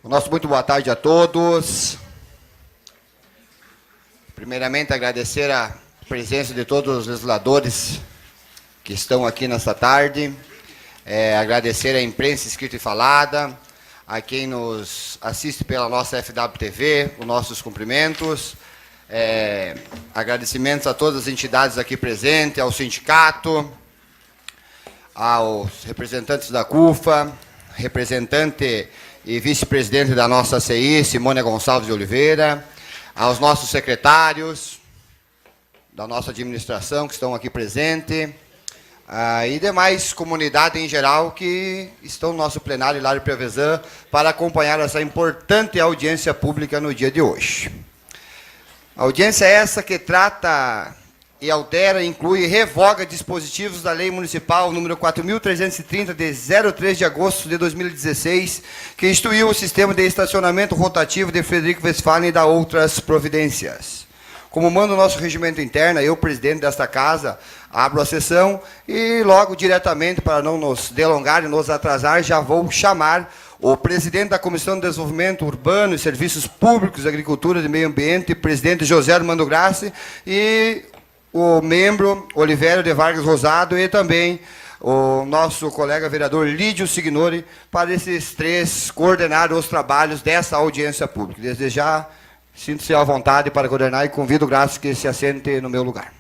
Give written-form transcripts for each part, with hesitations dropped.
Nosso muito boa tarde a todos. Primeiramente, agradecer a presença de todos os legisladores que estão aqui nesta tarde. Agradecer a imprensa escrita e falada, a quem nos assiste pela nossa FWTV, os nossos cumprimentos. Agradecimentos a todas as entidades aqui presentes, ao sindicato, aos representantes da CUFA, representante e vice-presidente da nossa CI, Simônia Gonçalves de Oliveira, aos nossos secretários da nossa administração que estão aqui presentes, e demais comunidade em geral que estão no nosso plenário Hilário Prevezan para acompanhar essa importante audiência pública no dia de hoje. A audiência é essa que trata e altera, inclui e revoga dispositivos da Lei Municipal número 4.330, de 03 de agosto de 2016, que instituiu o sistema de estacionamento rotativo de Frederico Westphalen e da outras providências. Como manda o nosso regimento interno, eu, presidente desta casa, abro a sessão e logo diretamente, para não nos delongar e nos atrasar, já vou chamar o presidente da Comissão de Desenvolvimento Urbano e Serviços Públicos, Agricultura e Meio Ambiente, presidente José Armando Grassi, e o membro Olivério de Vargas Rosado e também o nosso colega vereador Lídio Signori, para esses três coordenar os trabalhos dessa audiência pública. Desde já, sinto-se à vontade para coordenar e convido o Grassi que se assente no meu lugar.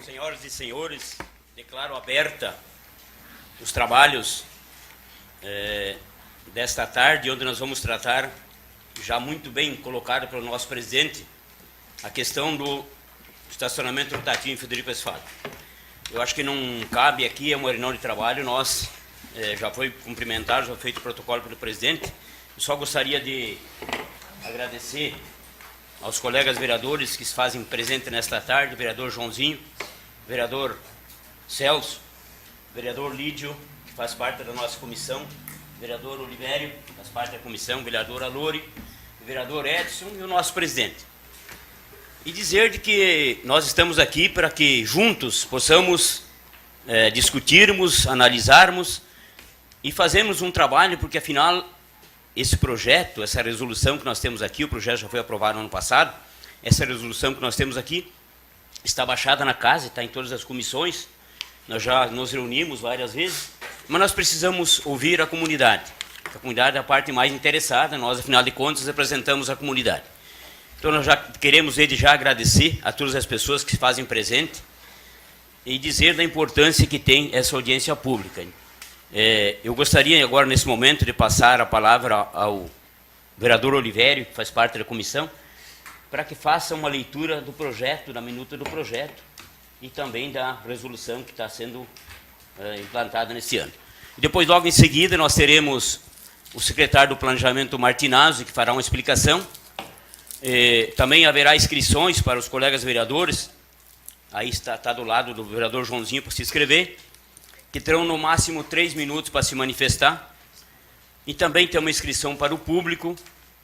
Senhoras e senhores, declaro aberta os trabalhos desta tarde, onde nós vamos tratar, já muito bem colocado pelo nosso presidente, a questão do estacionamento rotativo em Frederico Westphalen. Eu acho que não cabe aqui, é uma reunião de trabalho, nós já foi cumprimentado, já foi feito o protocolo pelo presidente. Eu só gostaria de agradecer aos colegas vereadores que se fazem presente nesta tarde, vereador Joãozinho, vereador Celso, vereador Lídio, que faz parte da nossa comissão, vereador Olivério, que faz parte da comissão, vereador Alori, vereador Edson e o nosso presidente. E dizer de que nós estamos aqui para que juntos possamos discutirmos, analisarmos e fazermos um trabalho, porque afinal esse projeto, essa resolução que nós temos aqui, o projeto já foi aprovado no ano passado, essa resolução que nós temos aqui está baixada na casa, está em todas as comissões, nós já nos reunimos várias vezes, mas nós precisamos ouvir a comunidade. A comunidade é a parte mais interessada, nós, afinal de contas, representamos a comunidade. Então, nós já queremos, desde já, agradecer a todas as pessoas que se fazem presente e dizer da importância que tem essa audiência pública. Eu gostaria, agora, nesse momento, de passar a palavra ao vereador Olivério, que faz parte da comissão, para que faça uma leitura do projeto, da minuta do projeto e também da resolução que está sendo implantada nesse ano. E depois, logo em seguida, nós teremos o secretário do Planejamento, Martinazzo, que fará uma explicação. Também haverá inscrições para os colegas vereadores, aí está do lado do vereador Joãozinho para se inscrever, que terão no máximo 3 minutos para se manifestar. E também tem uma inscrição para o público,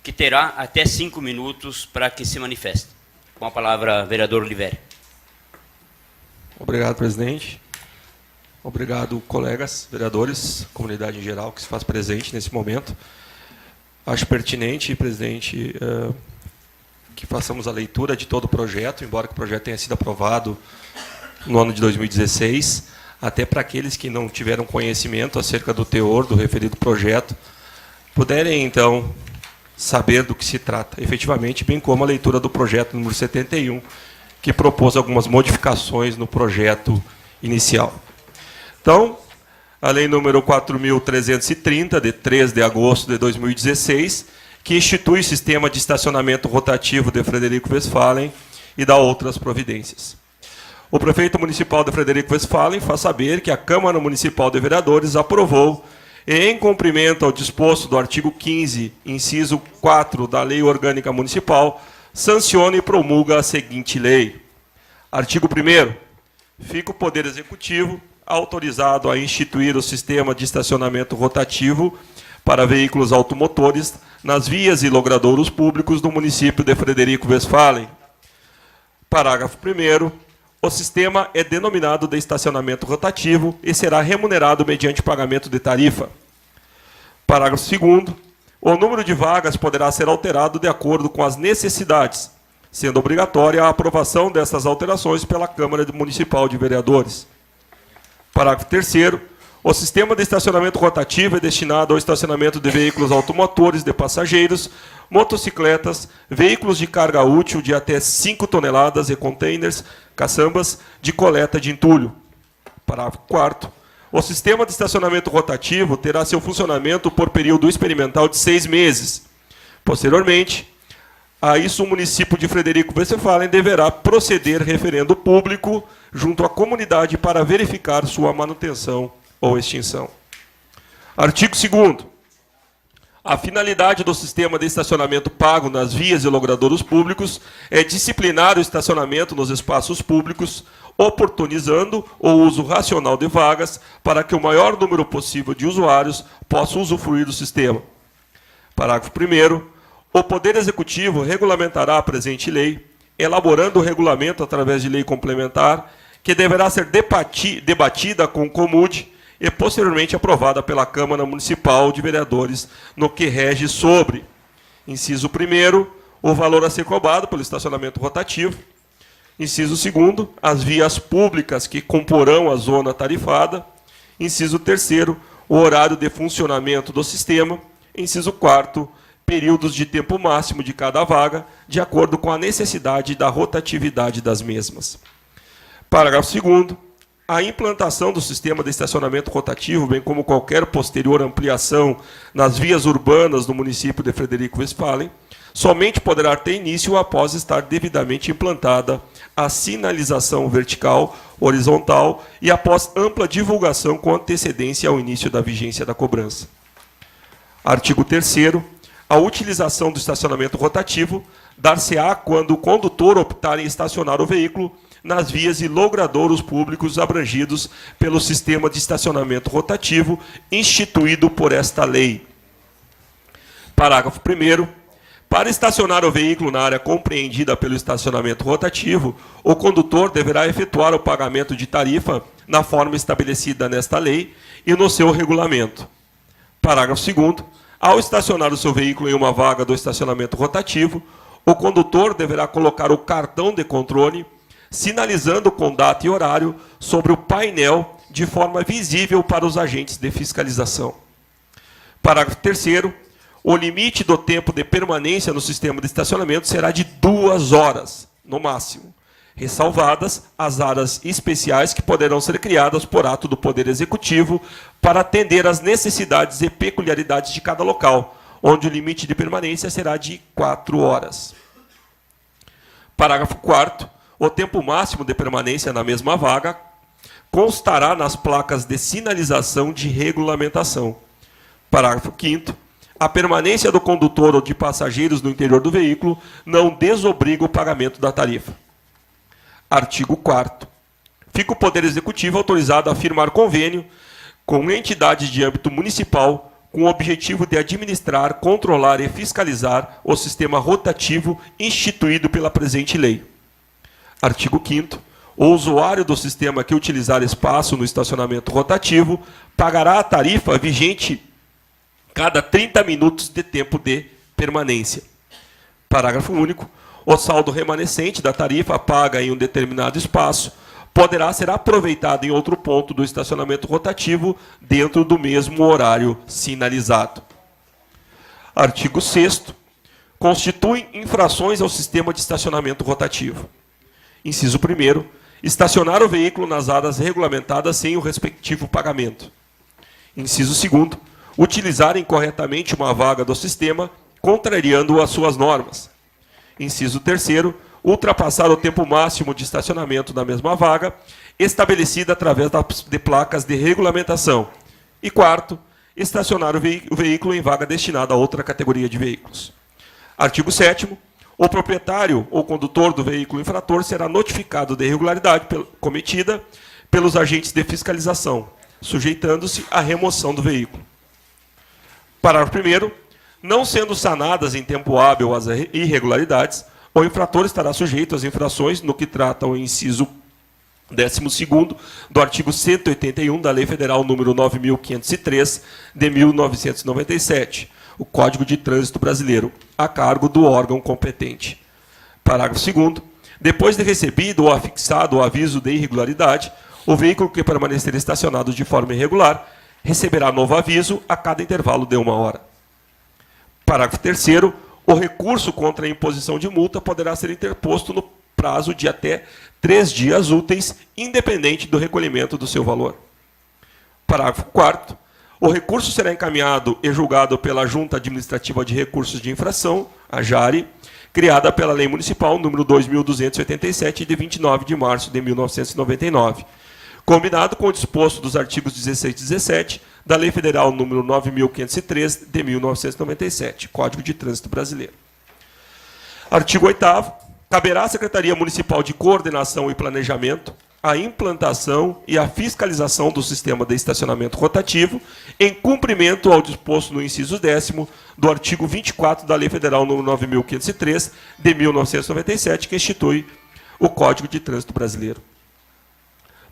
que terá até 5 minutos para que se manifeste. Com a palavra, vereador Oliveira. Obrigado, presidente. Obrigado, colegas, vereadores, comunidade em geral que se faz presente nesse momento. Acho pertinente, presidente, que façamos a leitura de todo o projeto, embora que o projeto tenha sido aprovado no ano de 2016, até para aqueles que não tiveram conhecimento acerca do teor do referido projeto, puderem, então, saber do que se trata, efetivamente, bem como a leitura do projeto número 71, que propôs algumas modificações no projeto inicial. Então, a lei número 4.330, de 3 de agosto de 2016, que institui o sistema de estacionamento rotativo de Frederico Westphalen e dá outras providências. O prefeito municipal de Frederico Westphalen faz saber que a Câmara Municipal de Vereadores aprovou, em cumprimento ao disposto do artigo 15, inciso 4 da Lei Orgânica Municipal, sanciona e promulga a seguinte lei. Artigo 1º. Fica o Poder Executivo autorizado a instituir o sistema de estacionamento rotativo para veículos automotores nas vias e logradouros públicos do município de Frederico Westphalen. Parágrafo 1º. O sistema é denominado de estacionamento rotativo e será remunerado mediante pagamento de tarifa. Parágrafo 2º. O número de vagas poderá ser alterado de acordo com as necessidades, sendo obrigatória a aprovação dessas alterações pela Câmara Municipal de Vereadores. Parágrafo 3º. O sistema de estacionamento rotativo é destinado ao estacionamento de veículos automotores de passageiros, motocicletas, veículos de carga útil de até 5 toneladas e containers, caçambas, de coleta de entulho. Parágrafo 4º. O sistema de estacionamento rotativo terá seu funcionamento por período experimental de 6 meses. Posteriormente, a isso o município de Frederico Westphalen deverá proceder referendo público junto à comunidade para verificar sua manutenção ou extinção. Artigo 2º. A finalidade do sistema de estacionamento pago nas vias e logradouros públicos é disciplinar o estacionamento nos espaços públicos, oportunizando o uso racional de vagas para que o maior número possível de usuários possa usufruir do sistema. Parágrafo 1º. O Poder Executivo regulamentará a presente lei, elaborando o regulamento através de lei complementar, que deverá ser debatida com o COMUD e posteriormente aprovada pela Câmara Municipal de Vereadores, no que rege sobre: inciso 1º, o valor a ser cobrado pelo estacionamento rotativo; inciso 2º, as vias públicas que comporão a zona tarifada; inciso 3º, o horário de funcionamento do sistema; inciso 4º, períodos de tempo máximo de cada vaga, de acordo com a necessidade da rotatividade das mesmas. Parágrafo 2º. A implantação do sistema de estacionamento rotativo, bem como qualquer posterior ampliação nas vias urbanas do município de Frederico Westphalen, somente poderá ter início após estar devidamente implantada a sinalização vertical, horizontal e após ampla divulgação com antecedência ao início da vigência da cobrança. Artigo 3º. A utilização do estacionamento rotativo dar-se-á quando o condutor optar em estacionar o veículo nas vias e logradouros públicos abrangidos pelo sistema de estacionamento rotativo instituído por esta lei. Parágrafo 1º. Para estacionar o veículo na área compreendida pelo estacionamento rotativo, o condutor deverá efetuar o pagamento de tarifa na forma estabelecida nesta lei e no seu regulamento. Parágrafo 2º. Ao estacionar o seu veículo em uma vaga do estacionamento rotativo, o condutor deverá colocar o cartão de controle, sinalizando com data e horário sobre o painel de forma visível para os agentes de fiscalização. Parágrafo 3º. O limite do tempo de permanência no sistema de estacionamento será de 2 horas, no máximo, ressalvadas as áreas especiais que poderão ser criadas por ato do Poder Executivo para atender às necessidades e peculiaridades de cada local, onde o limite de permanência será de 4 horas. Parágrafo 4º. O tempo máximo de permanência na mesma vaga constará nas placas de sinalização de regulamentação. Parágrafo 5º. A permanência do condutor ou de passageiros no interior do veículo não desobriga o pagamento da tarifa. Artigo 4º. Fica o Poder Executivo autorizado a firmar convênio com entidades de âmbito municipal com o objetivo de administrar, controlar e fiscalizar o sistema rotativo instituído pela presente lei. Artigo 5º. O usuário do sistema que utilizar espaço no estacionamento rotativo pagará a tarifa vigente cada 30 minutos de tempo de permanência. Parágrafo único. O saldo remanescente da tarifa paga em um determinado espaço poderá ser aproveitado em outro ponto do estacionamento rotativo dentro do mesmo horário sinalizado. Artigo 6º. Constituem infrações ao sistema de estacionamento rotativo. Inciso 1º. Estacionar o veículo nas áreas regulamentadas sem o respectivo pagamento. Inciso 2º. Utilizar incorretamente uma vaga do sistema, contrariando as suas normas. Inciso 3º. Ultrapassar o tempo máximo de estacionamento da mesma vaga, estabelecida através de placas de regulamentação. E 4º. Estacionar o veículo em vaga destinada a outra categoria de veículos. Artigo 7º. O proprietário ou condutor do veículo infrator será notificado da irregularidade cometida pelos agentes de fiscalização, sujeitando-se à remoção do veículo. Parágrafo 1º. Não sendo sanadas em tempo hábil as irregularidades, o infrator estará sujeito às infrações no que trata o inciso 12º do artigo 181 da Lei Federal número 9.503, de 1997, o Código de Trânsito Brasileiro, a cargo do órgão competente. Parágrafo 2º. Depois de recebido ou afixado o aviso de irregularidade, o veículo que permanecer estacionado de forma irregular receberá novo aviso a cada intervalo de 1 hora. Parágrafo 3º. O recurso contra a imposição de multa poderá ser interposto no prazo de até 3 dias úteis, independente do recolhimento do seu valor. Parágrafo 4º. O recurso será encaminhado e julgado pela Junta Administrativa de Recursos de Infração, a JARE, criada pela Lei Municipal número 2.287, de 29 de março de 1999, combinado com o disposto dos artigos 16 e 17 da Lei Federal número 9.503, de 1997, Código de Trânsito Brasileiro. Artigo 8º. Caberá à Secretaria Municipal de Coordenação e Planejamento a implantação e a fiscalização do sistema de estacionamento rotativo, em cumprimento ao disposto no inciso 10º do artigo 24 da Lei Federal número 9.503, de 1997, que institui o Código de Trânsito Brasileiro.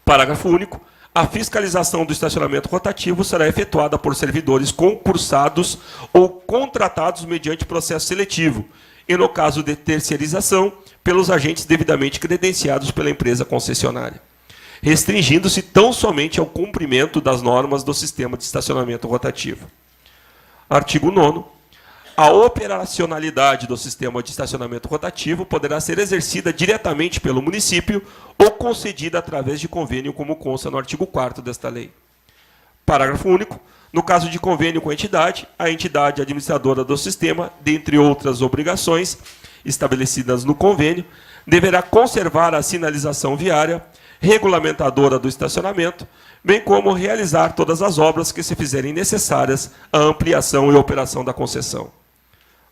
Parágrafo único. A fiscalização do estacionamento rotativo será efetuada por servidores concursados ou contratados mediante processo seletivo, e, no caso de terceirização, pelos agentes devidamente credenciados pela empresa concessionária, restringindo-se tão somente ao cumprimento das normas do sistema de estacionamento rotativo. Artigo 9º. A operacionalidade do sistema de estacionamento rotativo poderá ser exercida diretamente pelo município ou concedida através de convênio, como consta no artigo 4º desta lei. Parágrafo único. No caso de convênio com a entidade administradora do sistema, dentre outras obrigações estabelecidas no convênio, deverá conservar a sinalização viária, regulamentadora do estacionamento, bem como realizar todas as obras que se fizerem necessárias à ampliação e operação da concessão.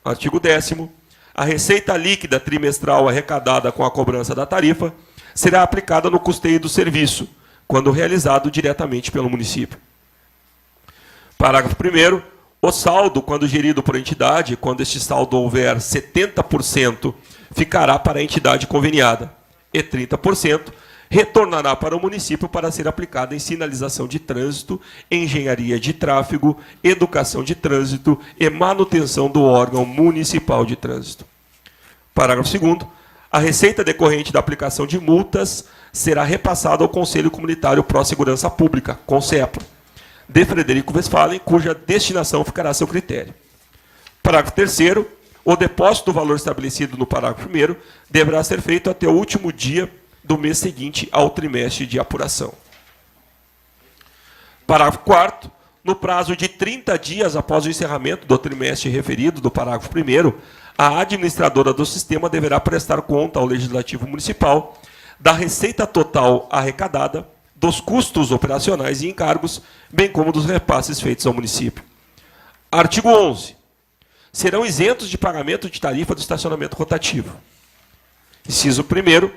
Artigo 10º. A receita líquida trimestral arrecadada com a cobrança da tarifa será aplicada no custeio do serviço, quando realizado diretamente pelo município. Parágrafo 1º. O saldo, quando gerido por entidade, quando este saldo houver 70%, ficará para a entidade conveniada, e 30% retornará para o município para ser aplicada em sinalização de trânsito, engenharia de tráfego, educação de trânsito e manutenção do órgão municipal de trânsito. Parágrafo 2º. A receita decorrente da aplicação de multas será repassada ao Conselho Comunitário Pró-Segurança Pública, CONSEPLA, de Frederico Westphalen, cuja destinação ficará a seu critério. Parágrafo 3º. O depósito do valor estabelecido no parágrafo 1º deverá ser feito até o último dia do mês seguinte ao trimestre de apuração. Parágrafo 4º. No prazo de 30 dias após o encerramento do trimestre referido do parágrafo 1º, a administradora do sistema deverá prestar conta ao Legislativo Municipal da receita total arrecadada, dos custos operacionais e encargos, bem como dos repasses feitos ao município. Artigo 11. Serão isentos de pagamento de tarifa do estacionamento rotativo. Inciso 1º.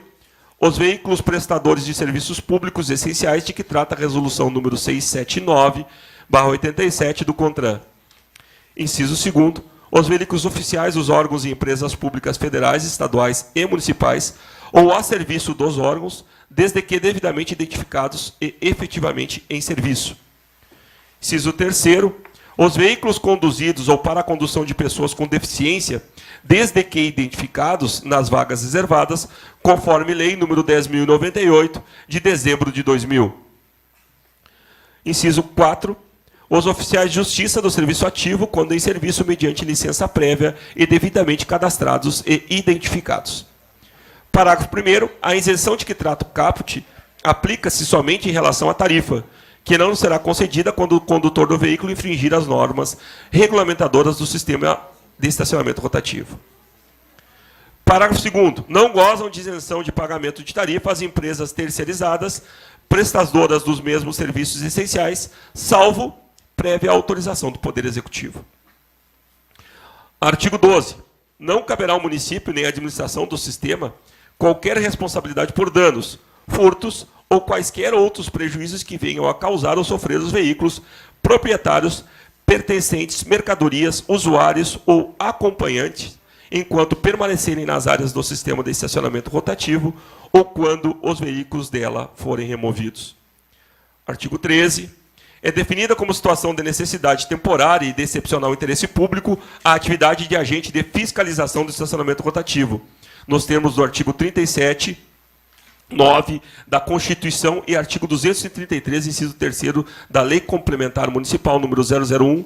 Os veículos prestadores de serviços públicos essenciais de que trata a resolução número 679/87 do CONTRAN. Inciso 2º. Os veículos oficiais dos órgãos e empresas públicas federais, estaduais e municipais, ou a serviço dos órgãos, desde que devidamente identificados e efetivamente em serviço. Inciso 3º. Os veículos conduzidos ou para a condução de pessoas com deficiência, desde que identificados nas vagas reservadas, conforme Lei nº 10.098, de dezembro de 2000. Inciso 4. Os oficiais de justiça do serviço ativo, quando em serviço mediante licença prévia e devidamente cadastrados e identificados. Parágrafo 1º. A isenção de que trata o caput aplica-se somente em relação à tarifa, que não será concedida quando o condutor do veículo infringir as normas regulamentadoras do sistema de estacionamento rotativo. Parágrafo 2º. Não gozam de isenção de pagamento de tarifa as empresas terceirizadas, prestadoras dos mesmos serviços essenciais, salvo prévia autorização do Poder Executivo. Artigo 12. não caberá ao município nem à administração do sistema qualquer responsabilidade por danos, furtos ou quaisquer outros prejuízos que venham a causar ou sofrer os veículos, proprietários, pertencentes, mercadorias, usuários ou acompanhantes, enquanto permanecerem nas áreas do sistema de estacionamento rotativo ou quando os veículos dela forem removidos. Artigo 13. É definida como situação de necessidade temporária e de excepcional interesse público a atividade de agente de fiscalização do estacionamento rotativo, nos termos do artigo 37, 9 da Constituição e artigo 233, inciso 3º da Lei Complementar Municipal número 001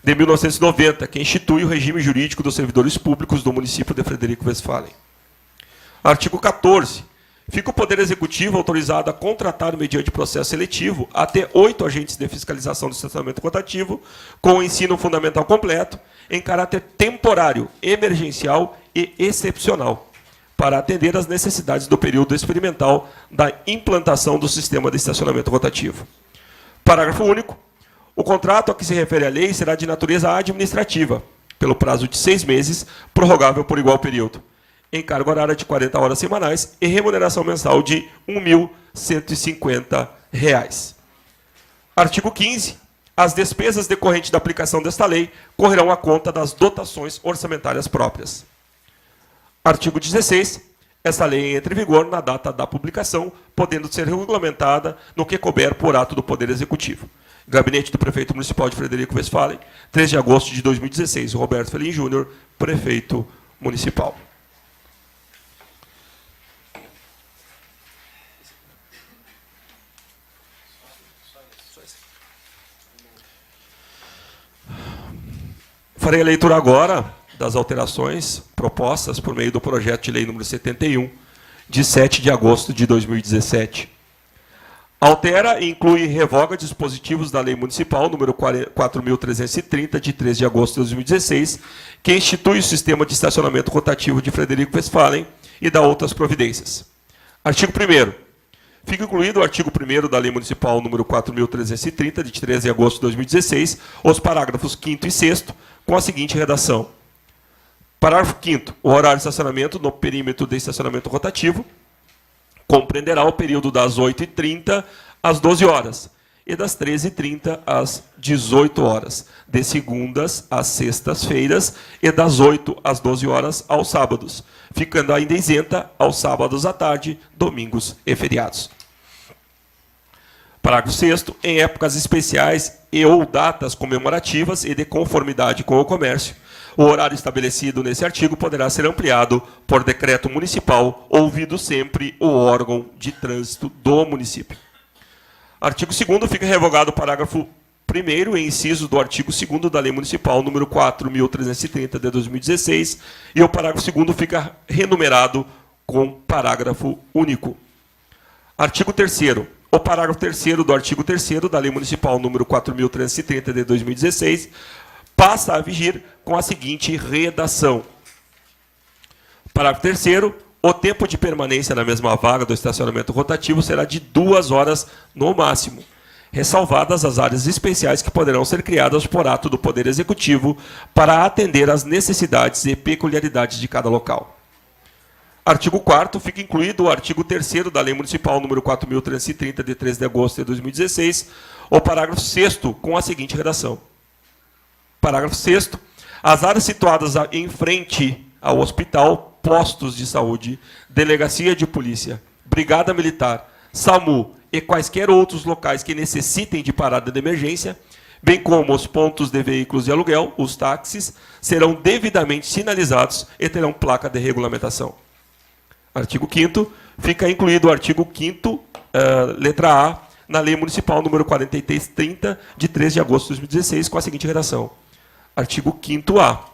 de 1990, que institui o regime jurídico dos servidores públicos do município de Frederico Westphalen. Artigo 14. Fica o Poder Executivo autorizado a contratar, mediante processo seletivo, até 8 agentes de fiscalização do estacionamento rotativo, com o ensino fundamental completo, em caráter temporário, emergencial e excepcional, para atender às necessidades do período experimental da implantação do sistema de estacionamento rotativo. Parágrafo único. O contrato a que se refere a lei será de natureza administrativa, pelo prazo de 6 meses, prorrogável por igual período, em carga horária de 40 horas semanais e remuneração mensal de R$ 1.150. Artigo 15. As despesas decorrentes da aplicação desta lei correrão à conta das dotações orçamentárias próprias. Artigo 16. Esta lei entra em vigor na data da publicação, podendo ser regulamentada no que couber por ato do Poder Executivo. Gabinete do Prefeito Municipal de Frederico Westphalen, 3 de agosto de 2016. Roberto Felim Júnior, Prefeito Municipal. Farei a leitura agora das alterações propostas por meio do projeto de lei número 71, de 7 de agosto de 2017. Altera e inclui e revoga dispositivos da Lei Municipal número 4.330, de 3 de agosto de 2016, que institui o sistema de estacionamento rotativo de Frederico Westphalen e dá outras providências. Artigo 1º. Fica incluído o artigo 1º da Lei Municipal número 4.330, de 13 de agosto de 2016, os parágrafos 5º e 6º, com a seguinte redação. Parágrafo 5º. O horário de estacionamento no perímetro de estacionamento rotativo compreenderá o período das 8h30 às 12 horas e das 13h30 às 18 horas, de segundas às sextas-feiras e das 8 às 12 horas aos sábados, ficando ainda isenta aos sábados à tarde, domingos e feriados. Parágrafo 6º. Em épocas especiais e ou datas comemorativas e de conformidade com o comércio, o horário estabelecido nesse artigo poderá ser ampliado por decreto municipal, ouvido sempre o órgão de trânsito do município. Artigo 2º. Fica revogado o parágrafo 1º e inciso do artigo 2º da Lei Municipal número 4.330 de 2016 e o parágrafo 2º fica renumerado com parágrafo único. Artigo 3º. O parágrafo 3º do artigo 3º da Lei Municipal número 4.330 de 2016 passa a vigir com a seguinte redação. Parágrafo 3º. O tempo de permanência na mesma vaga do estacionamento rotativo será de 2 horas no máximo, ressalvadas as áreas especiais que poderão ser criadas por ato do Poder Executivo para atender às necessidades e peculiaridades de cada local. Artigo 4º. Fica incluído o artigo 3º da Lei Municipal número 4.330, de 13 de agosto de 2016, o parágrafo 6º, com a seguinte redação. Parágrafo 6º. As áreas situadas em frente ao hospital, postos de saúde, delegacia de polícia, brigada militar, SAMU e quaisquer outros locais que necessitem de parada de emergência, bem como os pontos de veículos de aluguel, os táxis, serão devidamente sinalizados e terão placa de regulamentação. Artigo 5º. Fica incluído o artigo 5º, letra A, na Lei Municipal número 4330, de 3 de agosto de 2016, com a seguinte redação. Artigo 5º-A.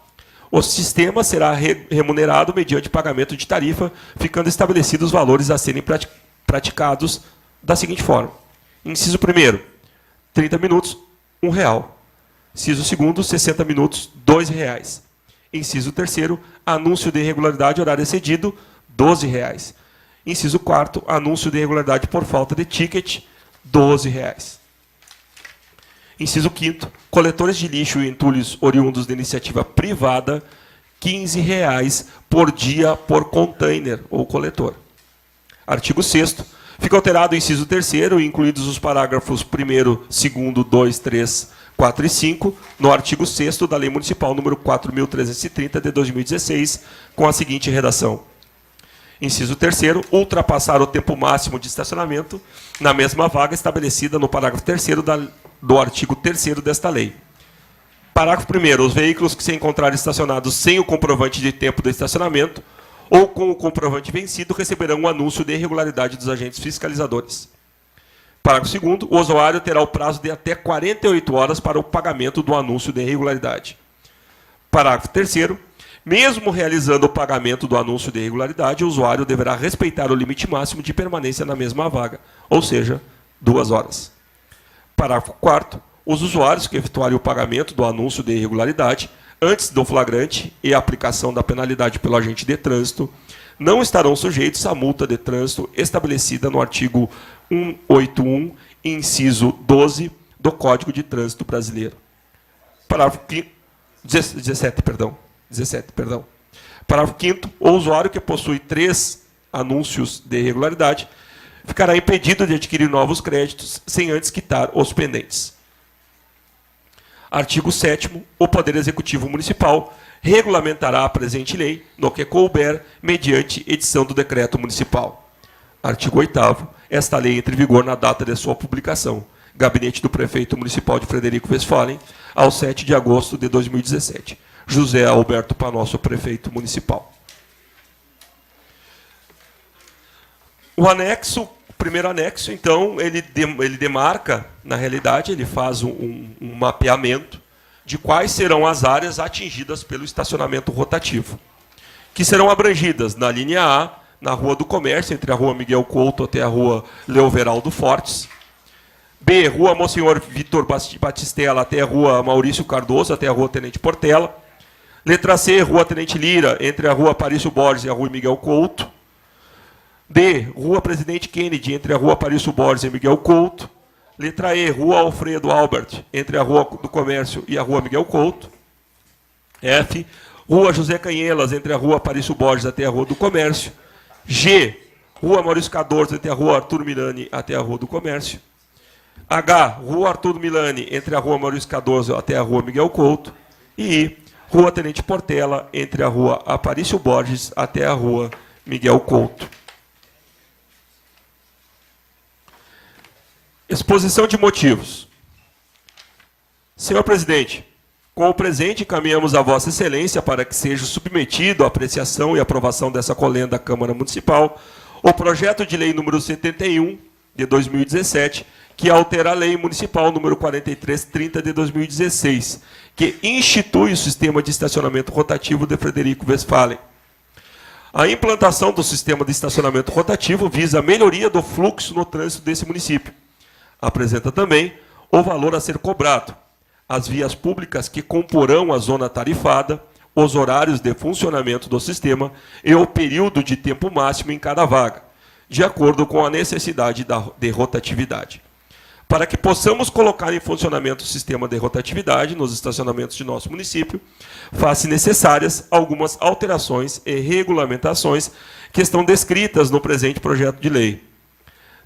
O sistema será remunerado mediante pagamento de tarifa, ficando estabelecidos os valores a serem praticados da seguinte forma. Inciso 1º, 30 minutos, R$ 1,00. Inciso 2º, 60 minutos, R$ 2,00. Inciso 3º, anúncio de irregularidade horário excedido, R$ 12,00. Inciso 4º, anúncio de irregularidade por falta de ticket, R$ 12,00. Inciso 5º, coletores de lixo e entulhos oriundos de iniciativa privada R$ 15 por dia por container ou coletor. Artigo 6º. Fica alterado o inciso 3º, incluídos os parágrafos 1º, 2º, 2, 3, 4 e 5, no artigo 6º da Lei Municipal número 4.330 de 2016, com a seguinte redação. Inciso 3º, ultrapassar o tempo máximo de estacionamento na mesma vaga estabelecida no parágrafo 3º do artigo 3º desta lei. Parágrafo 1º, os veículos que se encontrarem estacionados sem o comprovante de tempo do estacionamento ou com o comprovante vencido receberão um anúncio de irregularidade dos agentes fiscalizadores. Parágrafo 2º, o usuário terá o prazo de até 48 horas para o pagamento do anúncio de irregularidade. Parágrafo 3º, mesmo realizando o pagamento do anúncio de irregularidade, o usuário deverá respeitar o limite máximo de permanência na mesma vaga, ou seja, 2 horas. Parágrafo 4º, os usuários que efetuarem o pagamento do anúncio de irregularidade antes do flagrante e a aplicação da penalidade pelo agente de trânsito não estarão sujeitos à multa de trânsito estabelecida no artigo 181, inciso 12 do Código de Trânsito Brasileiro. Parágrafo 17, perdão. Parágrafo 5º, o usuário que possui 3 anúncios de irregularidade ficará impedido de adquirir novos créditos sem antes quitar os pendentes. Artigo 7º, o Poder Executivo Municipal regulamentará a presente lei no que couber mediante edição do decreto municipal. Artigo 8º, esta lei entra em vigor na data de sua publicação. Gabinete do Prefeito Municipal de Frederico Westphalen, ao 7 de agosto de 2017. José Alberto Panosso, Prefeito Municipal. O anexo, o primeiro anexo, então, ele demarca, na realidade, ele faz um mapeamento de quais serão as áreas atingidas pelo estacionamento rotativo, que serão abrangidas na linha A, na Rua do Comércio, entre a Rua Miguel Couto até a Rua Leoveraldo Fortes. B, Rua Monsenhor Vitor Batistella até a Rua Maurício Cardoso, até a Rua Tenente Portela. Letra C, Rua Tenente Lira, entre a Rua Aparício Borges e a Rua Miguel Couto. D, Rua Presidente Kennedy, entre a Rua Aparício Borges e Miguel Couto. Letra E, Rua Alfredo Albert, entre a Rua do Comércio e a Rua Miguel Couto. F, Rua José Canhelas, entre a Rua Aparício Borges até a Rua do Comércio. G, Rua Maurício Cardoso, entre a Rua Arthur Milani até a Rua do Comércio. H, Rua Arthur Milani, entre a Rua Maurício Cardoso até a Rua Miguel Couto. E I, Rua Tenente Portela, entre a Rua Aparício Borges até a Rua Miguel Couto. Exposição de motivos. Senhor presidente, com o presente encaminhamos a Vossa Excelência para que seja submetido à apreciação e aprovação dessa colenda da Câmara Municipal o projeto de lei número 71 de 2017, que altera a lei municipal número 4330 de 2016, que institui o sistema de estacionamento rotativo de Frederico Westphalen. A implantação do sistema de estacionamento rotativo visa a melhoria do fluxo no trânsito desse município. Apresenta também o valor a ser cobrado, as vias públicas que comporão a zona tarifada, os horários de funcionamento do sistema e o período de tempo máximo em cada vaga, de acordo com a necessidade de rotatividade. Para que possamos colocar em funcionamento o sistema de rotatividade nos estacionamentos de nosso município, faz-se necessárias algumas alterações e regulamentações que estão descritas no presente projeto de lei.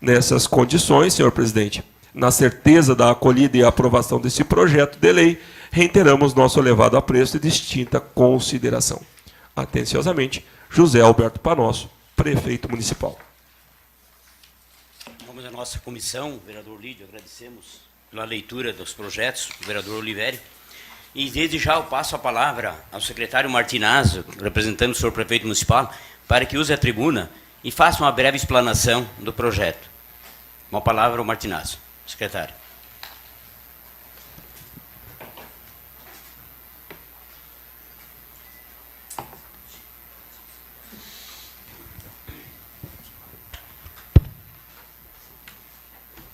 Nessas condições, senhor presidente, na certeza da acolhida e aprovação desse projeto de lei, reiteramos nosso elevado apreço e distinta consideração. Atenciosamente, José Alberto Panosso, Prefeito Municipal. Em nome da nossa comissão, vereador Lídio, agradecemos pela leitura dos projetos do vereador Olivério. E desde já eu passo a palavra ao secretário Martinazzo, representando o senhor Prefeito Municipal, para que use a tribuna e faça uma breve explanação do projeto. Uma palavra ao Martinazzo, secretário.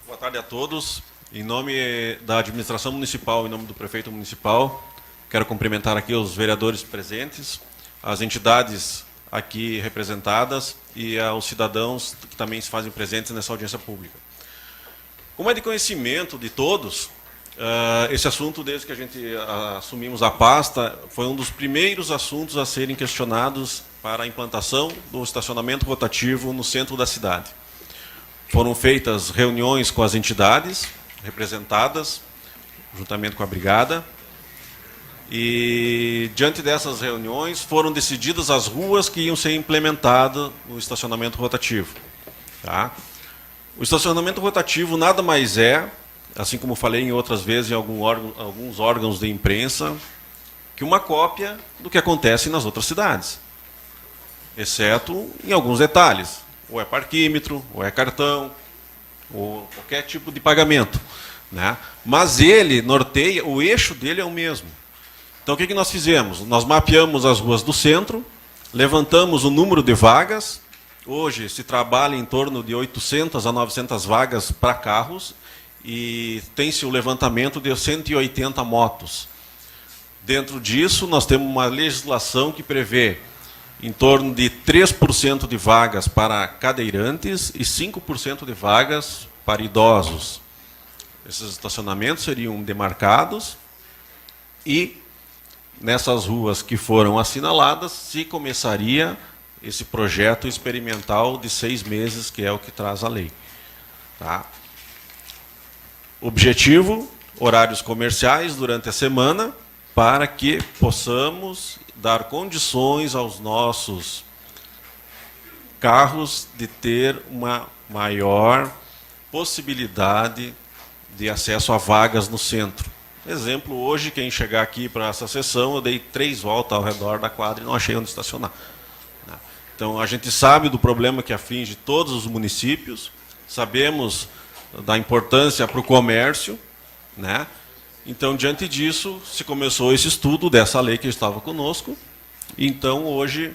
Boa tarde a todos. Em nome da administração municipal, em nome do prefeito municipal, quero cumprimentar aqui os vereadores presentes, as entidades aqui representadas e aos cidadãos que também se fazem presentes nessa audiência pública. Como é de conhecimento de todos, Esse assunto, desde que a gente assumimos a pasta, foi um dos primeiros assuntos a serem questionados para a implantação do estacionamento rotativo no centro da cidade. Foram feitas reuniões com as entidades representadas, juntamente com a Brigada, e, diante dessas reuniões, foram decididas as ruas que iam ser implementadas no estacionamento rotativo. Tá? O estacionamento rotativo nada mais é, assim como falei em outras vezes em alguns órgãos de imprensa, que uma cópia do que acontece nas outras cidades, exceto em alguns detalhes. Ou é parquímetro, ou é cartão, ou qualquer tipo de pagamento, né? Mas ele norteia, o eixo dele é o mesmo. Então, o que nós fizemos? Nós mapeamos as ruas do centro, levantamos o número de vagas. Hoje se trabalha em torno de 800 a 900 vagas para carros e tem-se o levantamento de 180 motos. Dentro disso, nós temos uma legislação que prevê em torno de 3% de vagas para cadeirantes e 5% de vagas para idosos. Esses estacionamentos seriam demarcados e, nessas ruas que foram assinaladas, se começaria esse projeto experimental de 6 meses, que é o que traz a lei. Tá? Objetivo, horários comerciais durante a semana, para que possamos dar condições aos nossos carros de ter uma maior possibilidade de acesso a vagas no centro. Exemplo, hoje, quem chegar aqui para essa sessão, eu dei 3 voltas ao redor da quadra e não achei onde estacionar. Então, a gente sabe do problema que aflige todos os municípios, sabemos da importância para o comércio, né? Então, diante disso, se começou esse estudo dessa lei que estava conosco, e então, hoje,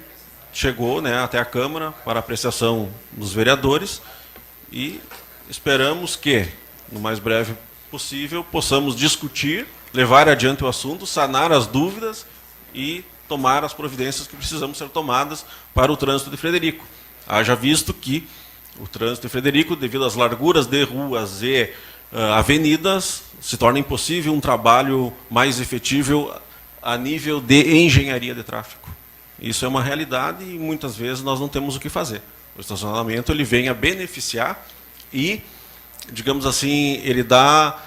chegou, né, até a Câmara para apreciação dos vereadores, e esperamos que, no mais breve possível, possamos discutir, levar adiante o assunto, sanar as dúvidas e tomar as providências que precisamos ser tomadas para o trânsito de Frederico. Haja visto que o trânsito de Frederico, devido às larguras de ruas e avenidas, se torna impossível um trabalho mais efetivo a nível de engenharia de tráfego. Isso é uma realidade e muitas vezes nós não temos o que fazer. O estacionamento ele vem a beneficiar e, digamos assim, ele dá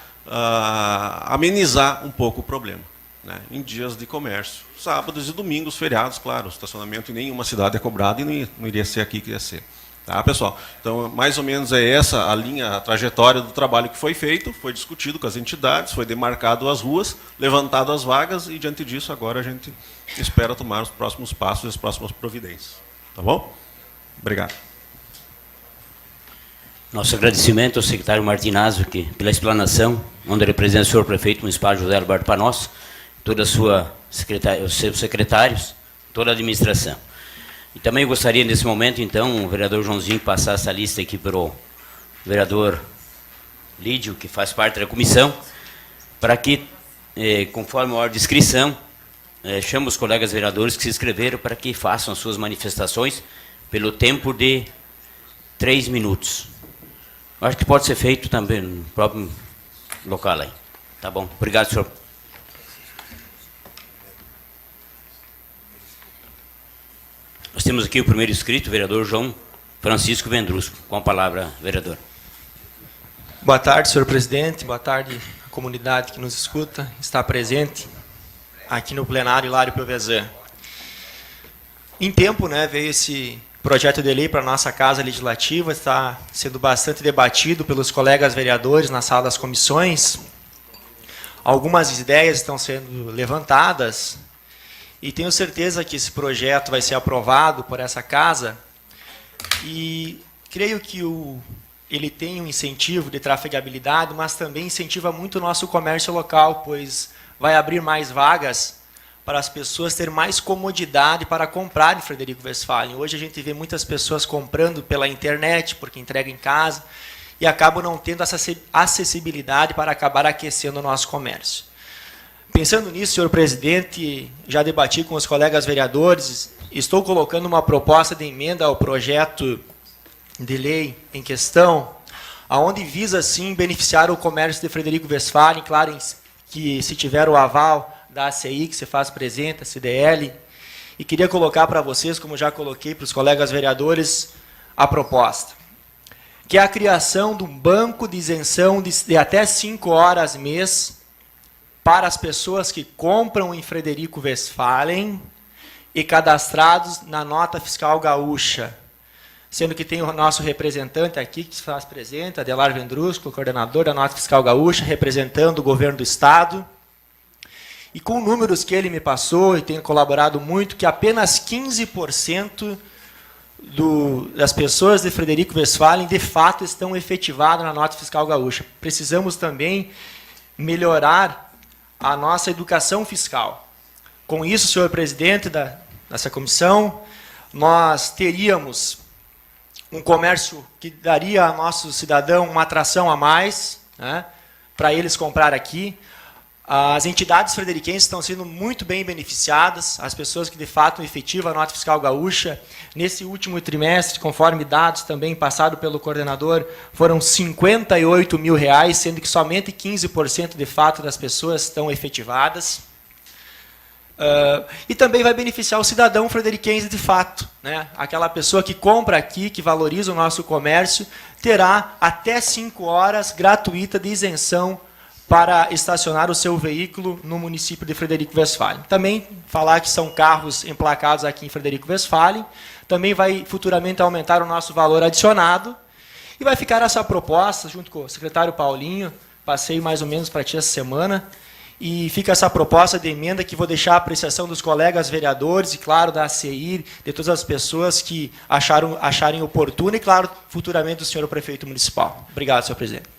amenizar um pouco o problema, né? Em dias de comércio, sábados e domingos, feriados, claro, o estacionamento em nenhuma cidade é cobrado e não iria ser aqui que ia ser. Tá, pessoal? Então, mais ou menos é essa a linha, a trajetória do trabalho que foi feito, foi discutido com as entidades, foi demarcado as ruas, levantado as vagas e, diante disso, agora a gente espera tomar os próximos passos e as próximas providências. Tá bom? Obrigado. Nosso agradecimento ao secretário Martinazzo pela explanação, onde representa o senhor prefeito municipal José Alberto Panos, toda a sua os seus secretários, toda a administração. E também gostaria, nesse momento, então, o vereador Joãozinho passar essa lista aqui para o vereador Lídio, que faz parte da comissão, para que, conforme a ordem de inscrição, chame os colegas vereadores que se inscreveram para que façam as suas manifestações pelo tempo de 3 minutos. Acho que pode ser feito também no próprio local aí. Tá bom. Obrigado, senhor. Nós temos aqui o primeiro inscrito, o vereador João Francisco Vendrusco. Com a palavra, vereador. Boa tarde, senhor presidente. Boa tarde à comunidade que nos escuta, está presente aqui no plenário Hilário Piovesan. Em tempo, né, veio esse projeto de lei para a nossa Casa Legislativa, está sendo bastante debatido pelos colegas vereadores na sala das comissões. Algumas ideias estão sendo levantadas e tenho certeza que esse projeto vai ser aprovado por essa casa e creio que ele tem um incentivo de trafegabilidade, mas também incentiva muito o nosso comércio local, pois vai abrir mais vagas para as pessoas terem mais comodidade para comprar em Frederico Westphalen. Hoje a gente vê muitas pessoas comprando pela internet, porque entrega em casa, e acabam não tendo essa acessibilidade para acabar aquecendo o nosso comércio. Pensando nisso, senhor presidente, já debati com os colegas vereadores, estou colocando uma proposta de emenda ao projeto de lei em questão, aonde visa, sim, beneficiar o comércio de Frederico Westphalen, claro, que se tiver o aval da ACI, que se faz presente, a CDL, e queria colocar para vocês, como já coloquei para os colegas vereadores, a proposta, que é a criação de um banco de isenção de até 5 horas mês para as pessoas que compram em Frederico Westphalen e cadastrados na nota fiscal gaúcha, sendo que tem o nosso representante aqui, que se faz presente, Adelar Vendrusco, coordenador da nota fiscal gaúcha, representando o governo do Estado, e com números que ele me passou e tem colaborado muito, que apenas 15% das pessoas de Frederico Westphalen, de fato, estão efetivadas na nota fiscal gaúcha. Precisamos também melhorar a nossa educação fiscal. Com isso, senhor presidente dessa comissão, nós teríamos um comércio que daria ao nosso cidadão uma atração a mais, né, para eles comprar aqui. As entidades frederiquenses estão sendo muito bem beneficiadas, as pessoas que de fato efetivam a nota fiscal gaúcha. Nesse último trimestre, conforme dados também passados pelo coordenador, foram R$58 mil, sendo que somente 15% de fato das pessoas estão efetivadas. E também vai beneficiar o cidadão frederiquense de fato, né? Aquela pessoa que compra aqui, que valoriza o nosso comércio, terá até 5 horas gratuita de isenção para estacionar o seu veículo no município de Frederico Westphalen. Também falar que são carros emplacados aqui em Frederico Westphalen, também vai futuramente aumentar o nosso valor adicionado, e vai ficar essa proposta, junto com o secretário Paulinho, passei mais ou menos para ti essa semana, e fica essa proposta de emenda que vou deixar a apreciação dos colegas vereadores, e claro, da ACI, de todas as pessoas que acharem oportuno, e claro, futuramente do senhor prefeito municipal. Obrigado, senhor presidente.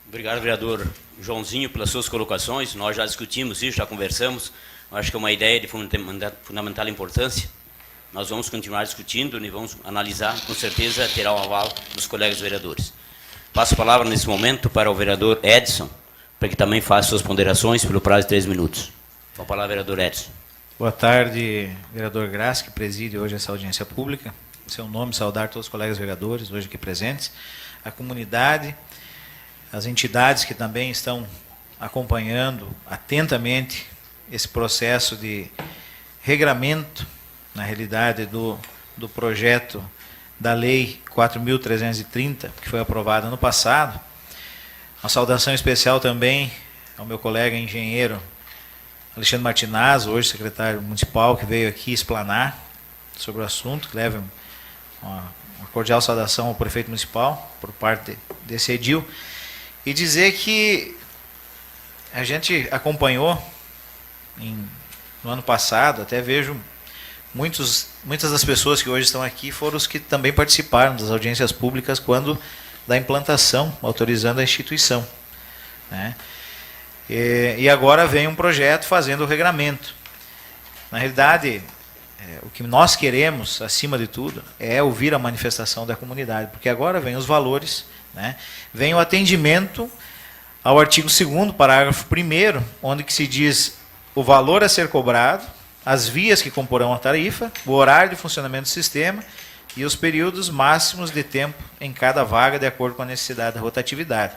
Obrigado, vereador Joãozinho, pelas suas colocações. Nós já discutimos isso, já conversamos. Acho que é uma ideia de fundamental importância. Nós vamos continuar discutindo e vamos analisar. Com certeza terá o aval dos colegas vereadores. Passo a palavra nesse momento para o vereador Edson, para que também faça suas ponderações pelo prazo de 3 minutos. Com a palavra, vereador Edson. Boa tarde, vereador Graça, que preside hoje essa audiência pública. Em seu nome, saudar todos os colegas vereadores hoje aqui presentes, a comunidade, as entidades que também estão acompanhando atentamente esse processo de regramento, na realidade, do projeto da Lei 4.330, que foi aprovada ano passado. Uma saudação especial também ao meu colega engenheiro Alexandre Martinazzo, hoje secretário municipal, que veio aqui explanar sobre o assunto, que leva uma cordial saudação ao prefeito municipal por parte desse edil. E dizer que a gente acompanhou no ano passado, até vejo muitas das pessoas que hoje estão aqui foram os que também participaram das audiências públicas quando da implantação, autorizando a instituição, né? E agora vem um projeto fazendo o regramento. Na realidade, o que nós queremos, acima de tudo, é ouvir a manifestação da comunidade, porque agora vem os valores, né? Vem o atendimento ao artigo 2º, parágrafo 1º, onde que se diz o valor a ser cobrado, as vias que comporão a tarifa, o horário de funcionamento do sistema e os períodos máximos de tempo em cada vaga, de acordo com a necessidade da rotatividade.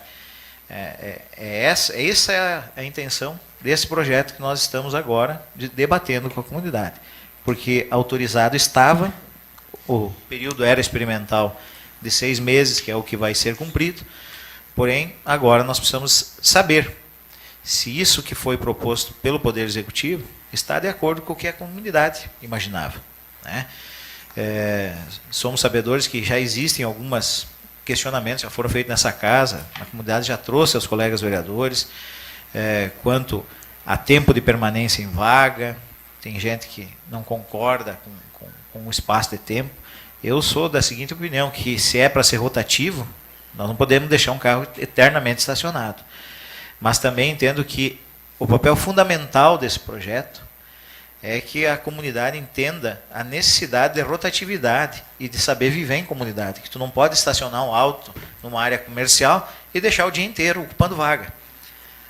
Essa é a intenção desse projeto que nós estamos agora debatendo com a comunidade, porque autorizado estava, o período era experimental de 6 meses, que é o que vai ser cumprido, porém, agora nós precisamos saber se isso que foi proposto pelo Poder Executivo está de acordo com o que a comunidade imaginava, né? Somos sabedores que já existem alguns questionamentos, já foram feitos nessa casa, a comunidade já trouxe aos colegas vereadores, quanto a tempo de permanência em vaga, tem gente que não concorda com o espaço de tempo. Eu sou da seguinte opinião, que se é para ser rotativo, nós não podemos deixar um carro eternamente estacionado. Mas também entendo que o papel fundamental desse projeto é que a comunidade entenda a necessidade de rotatividade e de saber viver em comunidade, que tu não pode estacionar um auto numa área comercial e deixar o dia inteiro ocupando vaga.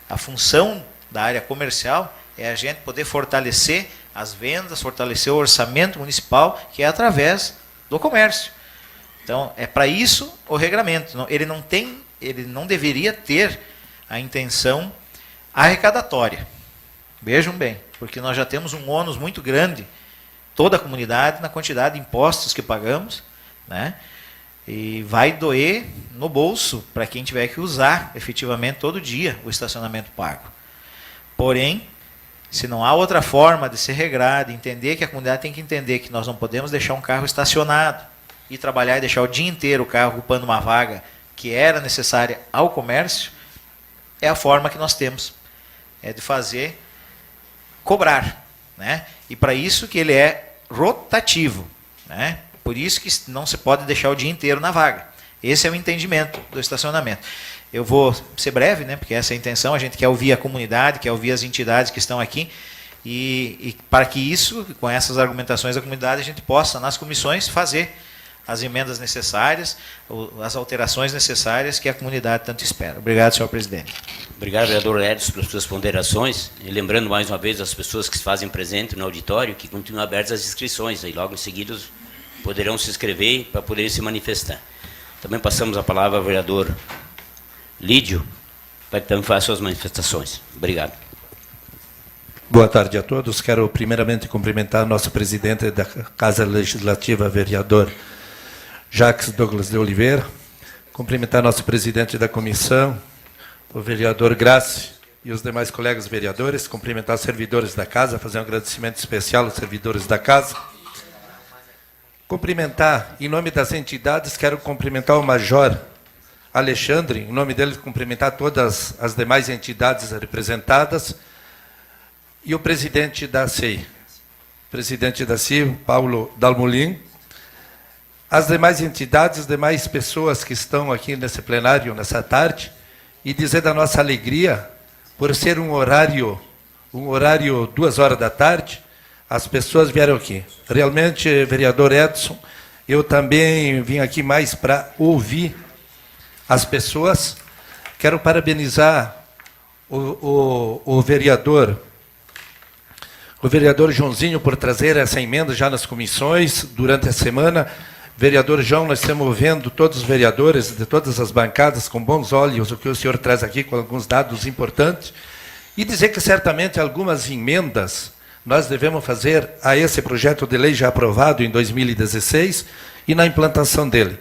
A função da área comercial é a gente poder fortalecer as vendas, fortalecer o orçamento municipal, que é através do comércio. Então, é para isso o regramento. Ele não tem ele não deveria ter a intenção arrecadatória. Vejam bem, porque nós já temos um ônus muito grande, toda a comunidade, na quantidade de impostos que pagamos, né? E vai doer no bolso para quem tiver que usar efetivamente todo dia o estacionamento pago. Porém, se não há outra forma de ser regrado, de entender que a comunidade tem que entender que nós não podemos deixar um carro estacionado e trabalhar e deixar o dia inteiro o carro ocupando uma vaga que era necessária ao comércio, é a forma que nós temos de fazer cobrar, né? E para isso que ele é rotativo, né? Por isso que não se pode deixar o dia inteiro na vaga. Esse é o entendimento do estacionamento. Eu vou ser breve, né? Porque essa é a intenção, a gente quer ouvir a comunidade, quer ouvir as entidades que estão aqui, e para que isso, com essas argumentações da comunidade, a gente possa, nas comissões, fazer as emendas necessárias, as alterações necessárias que a comunidade tanto espera. Obrigado, senhor presidente. Obrigado, vereador Edson, pelas suas ponderações. E lembrando mais uma vez as pessoas que se fazem presente no auditório que continuam abertas as inscrições, e logo em seguida poderão se inscrever para poderem se manifestar. Também passamos a palavra ao vereador Lídio, para que também faça suas manifestações. Obrigado. Boa tarde a todos. Quero primeiramente cumprimentar nosso presidente da Casa Legislativa, vereador Jacques Douglas de Oliveira, cumprimentar nosso presidente da comissão, o vereador Grace e os demais colegas vereadores, cumprimentar os servidores da casa, fazer um agradecimento especial aos servidores da casa. Cumprimentar, em nome das entidades, quero cumprimentar o Major Alexandre, em nome dele, cumprimentar todas as demais entidades representadas, e o presidente da CEI, Paulo Dalmolin, as demais entidades, as demais pessoas que estão aqui nesse plenário, nessa tarde, e dizer da nossa alegria, por ser um horário 2h da tarde, as pessoas vieram aqui. Realmente, vereador Edson, eu também vim aqui mais para ouvir as pessoas. Quero parabenizar o vereador Joãozinho por trazer essa emenda já nas comissões durante a semana. Vereador João, nós estamos vendo todos os vereadores de todas as bancadas com bons olhos o que o senhor traz aqui, com alguns dados importantes, e dizer que certamente algumas emendas nós devemos fazer a esse projeto de lei já aprovado em 2016 e na implantação dele.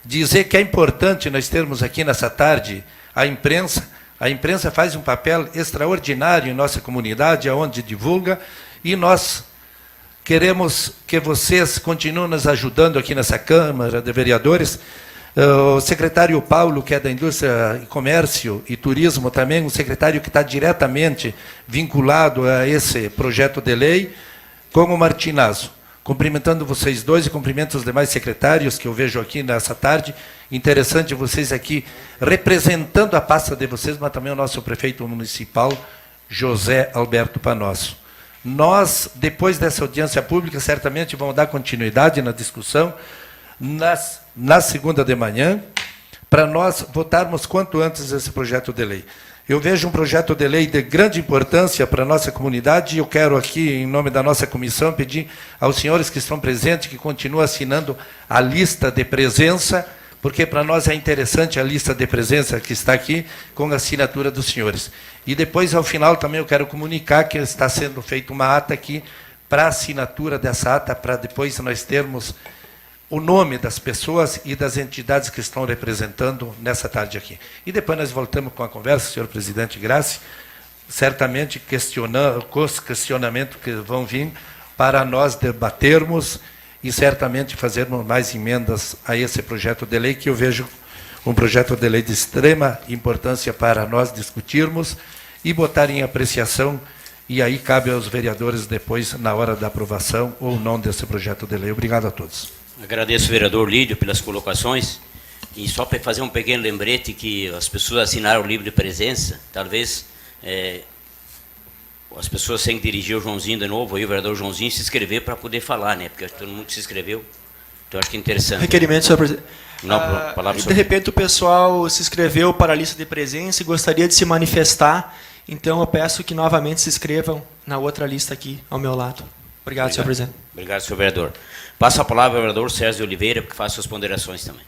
Dizer que é importante nós termos aqui nessa tarde a imprensa faz um papel extraordinário em nossa comunidade, onde divulga, e nós queremos que vocês continuem nos ajudando aqui nessa Câmara de Vereadores. O secretário Paulo, que é da Indústria e Comércio e Turismo também, um secretário que está diretamente vinculado a esse projeto de lei, com o Martinazzo. Cumprimentando vocês dois e cumprimento os demais secretários que eu vejo aqui nessa tarde. Interessante vocês aqui representando a pasta de vocês, mas também o nosso prefeito municipal, José Alberto Panosso. Nós, depois dessa audiência pública, certamente vamos dar continuidade na discussão na segunda de manhã, para nós votarmos quanto antes esse projeto de lei. Eu vejo um projeto de lei de grande importância para a nossa comunidade, e eu quero aqui, em nome da nossa comissão, pedir aos senhores que estão presentes que continuem assinando a lista de presença, porque para nós é interessante a lista de presença que está aqui, com a assinatura dos senhores. E depois, ao final, também eu quero comunicar que está sendo feita uma ata aqui para a assinatura dessa ata, para depois nós termos o nome das pessoas e das entidades que estão representando nessa tarde aqui. E depois nós voltamos com a conversa, senhor presidente Grace, certamente com os questionamentos que vão vir para nós debatermos e certamente fazermos mais emendas a esse projeto de lei, que eu vejo um projeto de lei de extrema importância para nós discutirmos e botar em apreciação, e aí cabe aos vereadores depois, na hora da aprovação ou não desse projeto de lei. Obrigado a todos. Agradeço ao vereador Lídio pelas colocações, e só para fazer um pequeno lembrete que as pessoas assinaram o livro de presença, talvez as pessoas têm que dirigir o Joãozinho de novo, aí o vereador Joãozinho se inscrever para poder falar, né? Porque todo mundo se inscreveu, então acho que é interessante. Requerimento, senhor presidente. Palavra de repente o pessoal se inscreveu para a lista de presença e gostaria de se manifestar, então eu peço que novamente se inscrevam na outra lista aqui ao meu lado. Obrigado, senhor presidente. Obrigado, senhor vereador. Passo a palavra ao vereador Sérgio Oliveira, que faz suas ponderações também.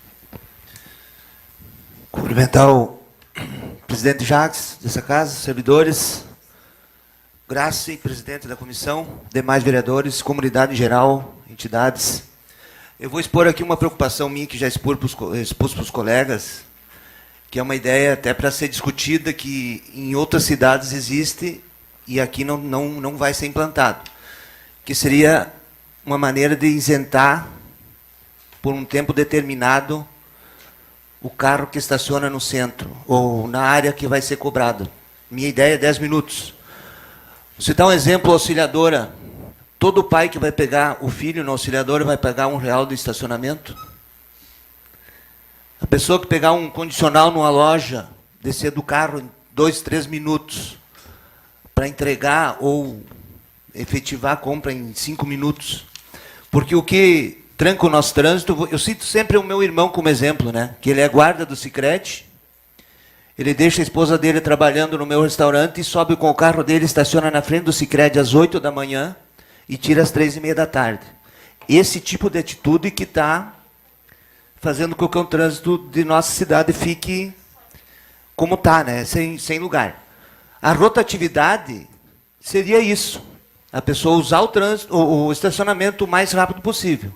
Cumprimentar o presidente Jacques dessa casa, servidores, Graça, presidente da comissão, demais vereadores, comunidade em geral, entidades. Eu vou expor aqui uma preocupação minha que já expus para os colegas, que é uma ideia até para ser discutida, que em outras cidades existe e aqui não vai ser implantado, que seria uma maneira de isentar, por um tempo determinado, o carro que estaciona no centro, ou na área que vai ser cobrado. Minha ideia é 10 minutos. Vou citar um exemplo, auxiliadora. Todo pai que vai pegar o filho na auxiliadora vai pagar R$1 de estacionamento? A pessoa que pegar um condicional numa loja, descer do carro em 2, 3 minutos, para entregar ou efetivar a compra em 5 minutos. Porque o que tranca o nosso trânsito, eu cito sempre o meu irmão como exemplo, né? Que ele é guarda do Sicredi, ele deixa a esposa dele trabalhando no meu restaurante e sobe com o carro dele, estaciona na frente do Sicredi às 8 da manhã e tira às 3:30 da tarde. Esse tipo de atitude que está fazendo com que o trânsito de nossa cidade fique como está, né? Sem lugar. A rotatividade seria isso. A pessoa usar o trânsito, o estacionamento o mais rápido possível.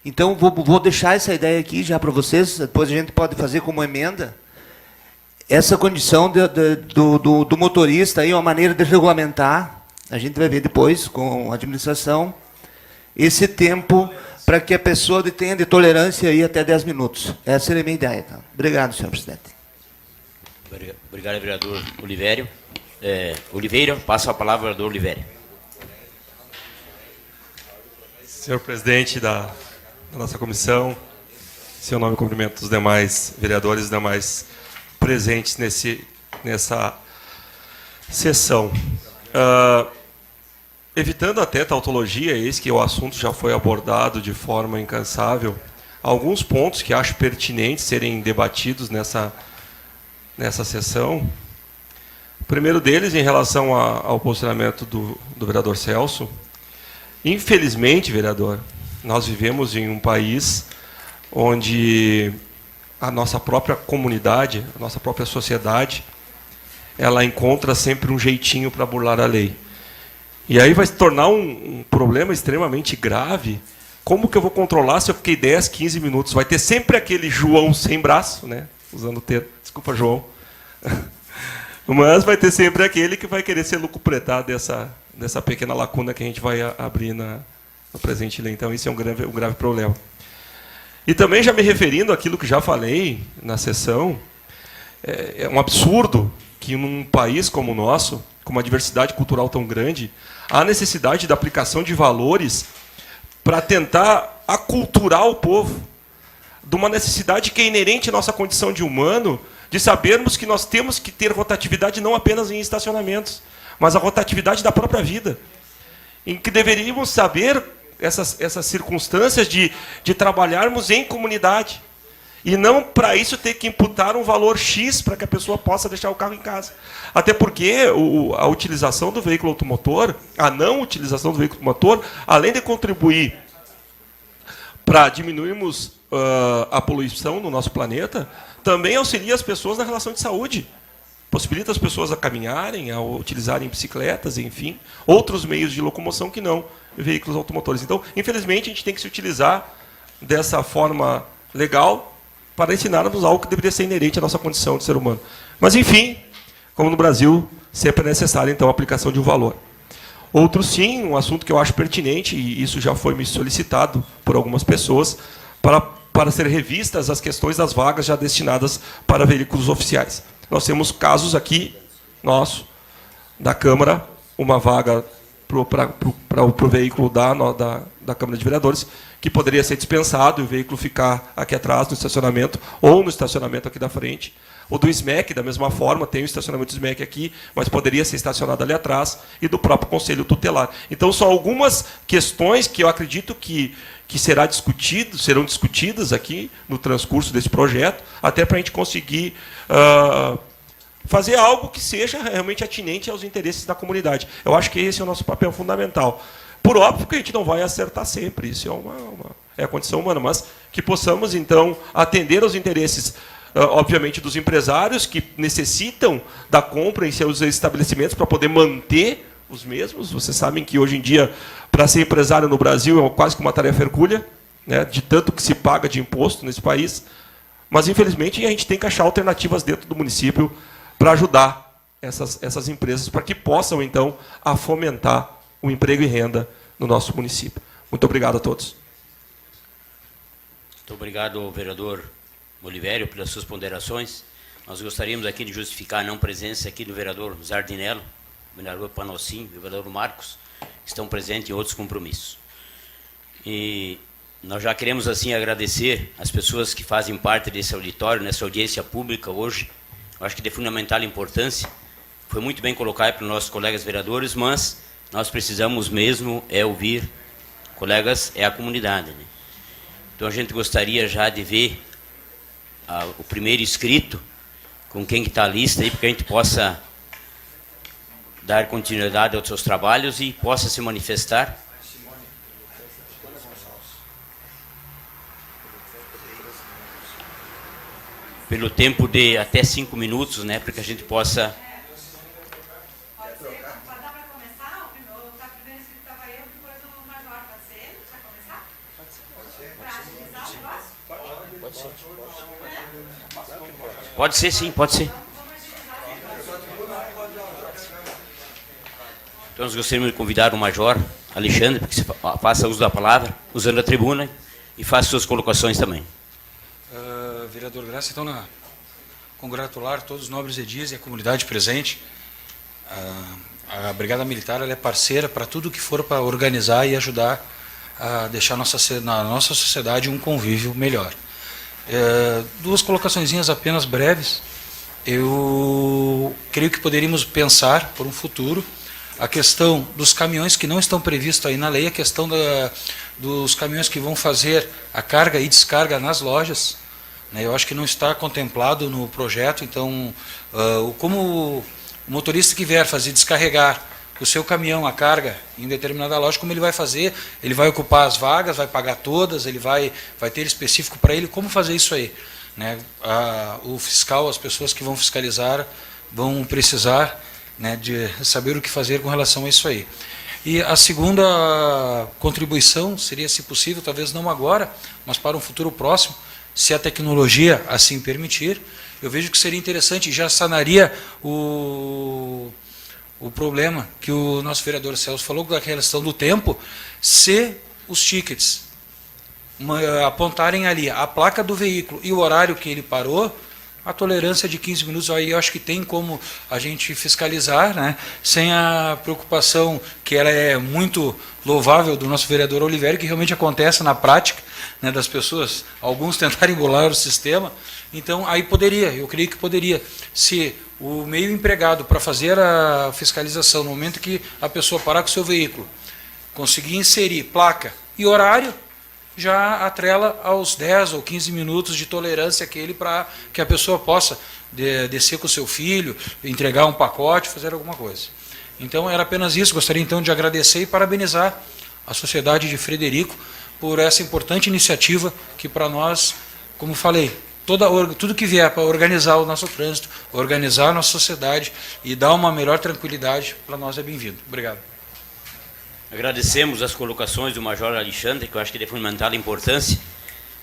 Então, vou deixar essa ideia aqui já para vocês, depois a gente pode fazer como emenda, essa condição do motorista, aí, uma maneira de regulamentar, a gente vai ver depois com a administração, esse tempo para que a pessoa tenha de tolerância aí até 10 minutos. Essa seria a minha ideia. Tá? Obrigado, senhor presidente. Obrigado, vereador Oliveira. Passa a palavra ao vereador Oliveira. Senhor presidente da nossa comissão, em seu nome cumprimento os demais vereadores, os demais presentes nessa sessão. Evitando até tautologia, eis que o assunto já foi abordado de forma incansável, alguns pontos que acho pertinentes serem debatidos nessa sessão. O primeiro deles, em relação ao posicionamento do vereador Celso. Infelizmente, vereador, nós vivemos em um país onde a nossa própria comunidade, a nossa própria sociedade, ela encontra sempre um jeitinho para burlar a lei. E aí vai se tornar um problema extremamente grave. Como que eu vou controlar se eu fiquei 10, 15 minutos? Vai ter sempre aquele João sem braço, né? Usando o termo. Desculpa, João. Mas vai ter sempre aquele que vai querer ser lucupretado dessa pequena lacuna que a gente vai abrir na presente lei. Então, isso é um grave problema. E também, já me referindo àquilo que já falei na sessão, é um absurdo que num país como o nosso, com uma diversidade cultural tão grande, há necessidade da aplicação de valores para tentar aculturar o povo de uma necessidade que é inerente à nossa condição de humano, de sabermos que nós temos que ter rotatividade não apenas em estacionamentos, mas a rotatividade da própria vida, em que deveríamos saber essas circunstâncias de trabalharmos em comunidade, e não para isso ter que imputar um valor X para que a pessoa possa deixar o carro em casa. Até porque a utilização do veículo automotor, a não utilização do veículo automotor, além de contribuir para diminuirmos a poluição no nosso planeta, também auxilia as pessoas na relação de saúde. Possibilita as pessoas a caminharem, a utilizarem bicicletas, enfim, outros meios de locomoção que não veículos automotores. Então, infelizmente, a gente tem que se utilizar dessa forma legal para ensinarmos algo que deveria ser inerente à nossa condição de ser humano. Mas, enfim, como no Brasil, sempre é necessária, então, a aplicação de um valor. Outro, sim, um assunto que eu acho pertinente, e isso já foi me solicitado por algumas pessoas, para ser revistas as questões das vagas já destinadas para veículos oficiais. Nós temos casos aqui, da Câmara, uma vaga para o veículo da Câmara de Vereadores, que poderia ser dispensado e o veículo ficar aqui atrás no estacionamento, ou no estacionamento aqui da frente. O do SMEC, da mesma forma, tem o estacionamento do SMEC aqui, mas poderia ser estacionado ali atrás, e do próprio Conselho Tutelar. Então, são algumas questões que eu acredito que serão discutidas aqui no transcurso desse projeto, até para a gente conseguir fazer algo que seja realmente atinente aos interesses da comunidade. Eu acho que esse é o nosso papel fundamental. Por óbvio que a gente não vai acertar sempre, isso é a condição humana, mas que possamos, então, atender aos interesses obviamente, dos empresários que necessitam da compra em seus estabelecimentos para poder manter os mesmos. Vocês sabem que, hoje em dia, para ser empresário no Brasil é quase que uma tarefa hercúlea, né, de tanto que se paga de imposto nesse país. Mas, infelizmente, a gente tem que achar alternativas dentro do município para ajudar essas empresas, para que possam, então, a fomentar o emprego e renda no nosso município. Muito obrigado a todos. Muito obrigado, vereador Olivério, pelas suas ponderações. Nós gostaríamos aqui de justificar a não presença aqui do vereador Zardinello, do vereador Panossim, do vereador Marcos, que estão presentes em outros compromissos. E nós já queremos, assim, agradecer as pessoas que fazem parte desse auditório, nessa audiência pública hoje. Eu acho que de fundamental importância. Foi muito bem colocado pelos nossos colegas vereadores, mas nós precisamos mesmo ouvir, colegas, a comunidade, né? Então, a gente gostaria já de ver o primeiro inscrito, com quem está a lista, aí, para que a gente possa dar continuidade aos seus trabalhos e possa se manifestar. Pelo tempo de até 5 minutos, né, para que a gente possa... Pode ser, sim, pode ser. Então, nós gostaríamos de convidar o Major Alexandre, para que você faça uso da palavra, usando a tribuna, e faça suas colocações também. Vereador Graça, então, congratular todos os nobres edis e a comunidade presente. A Brigada Militar, ela é parceira para tudo que for para organizar e ajudar a deixar na nossa sociedade um convívio melhor. Duas colocaçõezinhas apenas breves. Eu creio que poderíamos pensar, por um futuro, a questão dos caminhões que não estão previstos aí na lei, a questão dos caminhões que vão fazer a carga e descarga nas lojas, né? Eu acho que não está contemplado no projeto. Então, como o motorista que vier fazer descarregar o seu caminhão, a carga, em determinada loja, como ele vai fazer? Ele vai ocupar as vagas, vai pagar todas, ele vai ter específico para ele, como fazer isso aí, né? O fiscal, as pessoas que vão fiscalizar, vão precisar, né, de saber o que fazer com relação a isso aí. E a segunda contribuição seria, se possível, talvez não agora, mas para um futuro próximo, se a tecnologia assim permitir, eu vejo que seria interessante, já sanaria o problema que o nosso vereador Celso falou da questão do tempo, se os tickets apontarem ali a placa do veículo e o horário que ele parou, a tolerância de 15 minutos, aí eu acho que tem como a gente fiscalizar, né, sem a preocupação, que ela é muito louvável, do nosso vereador Oliveira, que realmente acontece na prática, né, das pessoas, alguns tentarem burlar o sistema. Então, aí eu creio que poderia, se o meio empregado para fazer a fiscalização, no momento que a pessoa parar com o seu veículo, conseguir inserir placa e horário, já atrela aos 10 ou 15 minutos de tolerância para que a pessoa possa descer com o seu filho, entregar um pacote, fazer alguma coisa. Então, era apenas isso. Gostaria, então, de agradecer e parabenizar a Sociedade de Frederico por essa importante iniciativa que, para nós, como falei, tudo que vier para organizar o nosso trânsito, organizar a nossa sociedade e dar uma melhor tranquilidade, para nós é bem-vindo. Obrigado. Agradecemos as colocações do Major Alexandre, que eu acho que é de fundamental importância.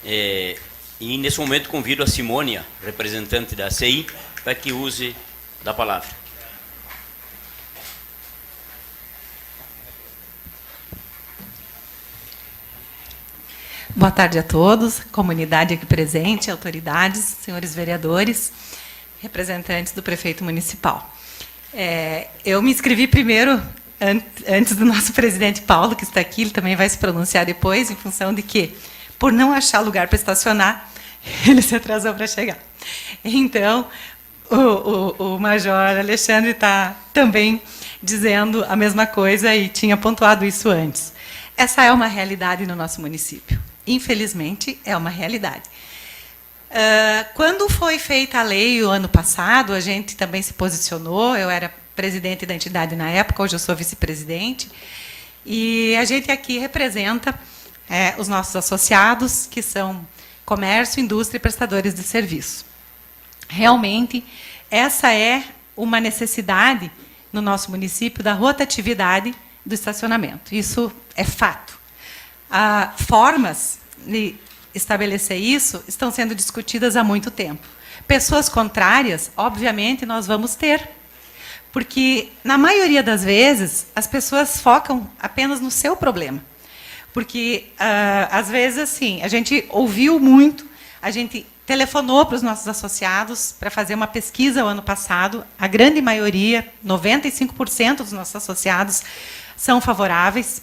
E, nesse momento, convido a Simônia, representante da CI, para que use da palavra. Boa tarde a todos, comunidade aqui presente, autoridades, senhores vereadores, representantes do prefeito municipal. Eu me inscrevi primeiro, antes do nosso presidente Paulo, que está aqui, ele também vai se pronunciar depois, em função de que, por não achar lugar para estacionar, ele se atrasou para chegar. Então, o Major Alexandre está também dizendo a mesma coisa e tinha pontuado isso antes. Essa é uma realidade no nosso município. Infelizmente, é uma realidade. Quando foi feita a lei o ano passado, a gente também se posicionou, eu era presidente da entidade na época, hoje eu sou vice-presidente, e a gente aqui representa os nossos associados, que são comércio, indústria e prestadores de serviço. Realmente, essa é uma necessidade no nosso município da rotatividade do estacionamento. Isso é fato. Formas de estabelecer isso estão sendo discutidas há muito tempo. Pessoas contrárias, obviamente, nós vamos ter. Porque, na maioria das vezes, as pessoas focam apenas no seu problema. Porque, às vezes, assim, a gente ouviu muito, a gente telefonou para os nossos associados para fazer uma pesquisa o ano passado. A grande maioria, 95% dos nossos associados, são favoráveis.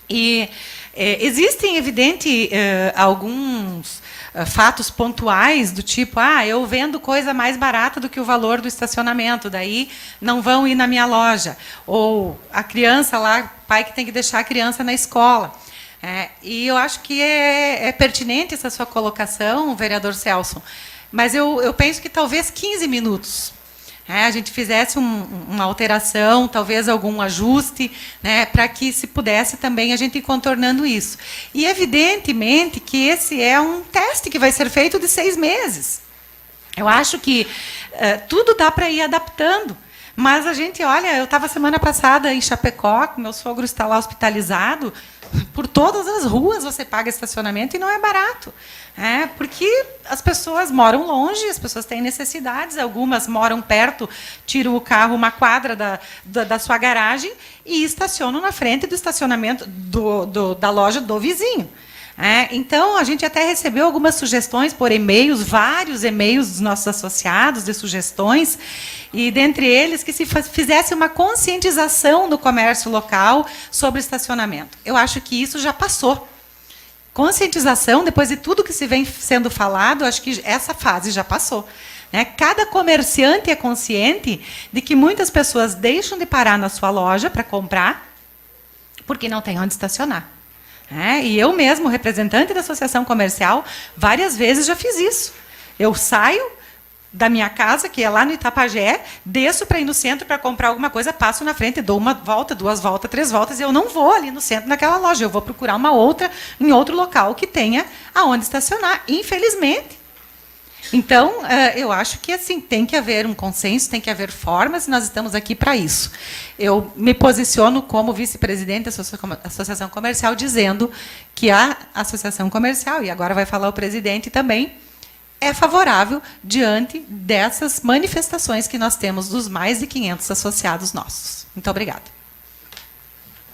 E existem, evidente, alguns fatos pontuais do tipo, eu vendo coisa mais barata do que o valor do estacionamento, daí não vão ir na minha loja. Ou a criança lá, pai que tem que deixar a criança na escola. E eu acho que é pertinente essa sua colocação, vereador Celso, mas eu penso que talvez 15 minutos a gente fizesse uma alteração, talvez algum ajuste, para que se pudesse também a gente ir contornando isso. E, evidentemente, que esse é um teste que vai ser feito de 6 meses. Eu acho que tudo dá para ir adaptando. Mas a gente, olha, eu estava semana passada em Chapecó, meu sogro está lá hospitalizado, por todas as ruas você paga estacionamento e não é barato. Porque as pessoas moram longe, as pessoas têm necessidades, algumas moram perto, tiram o carro uma quadra da sua garagem e estacionam na frente do estacionamento da loja do vizinho. Então, a gente até recebeu algumas sugestões por e-mails, vários e-mails dos nossos associados de sugestões, e dentre eles que se fizesse uma conscientização do comércio local sobre estacionamento. Eu acho que isso já passou. Conscientização, depois de tudo que se vem sendo falado, acho que essa fase já passou. Cada comerciante é consciente de que muitas pessoas deixam de parar na sua loja para comprar porque não tem onde estacionar. E eu mesmo, representante da associação comercial, várias vezes já fiz isso. Eu saio da minha casa, que é lá no Itapajé, desço para ir no centro para comprar alguma coisa, passo na frente, dou uma volta, 2 voltas, 3 voltas, e eu não vou ali no centro naquela loja, eu vou procurar uma outra em outro local que tenha aonde estacionar, infelizmente. Então, eu acho que assim tem que haver um consenso, tem que haver formas, e nós estamos aqui para isso. Eu me posiciono como vice-presidente da Associação Comercial, dizendo que a Associação Comercial, e agora vai falar o presidente também, é favorável diante dessas manifestações que nós temos dos mais de 500 associados nossos. Muito obrigada.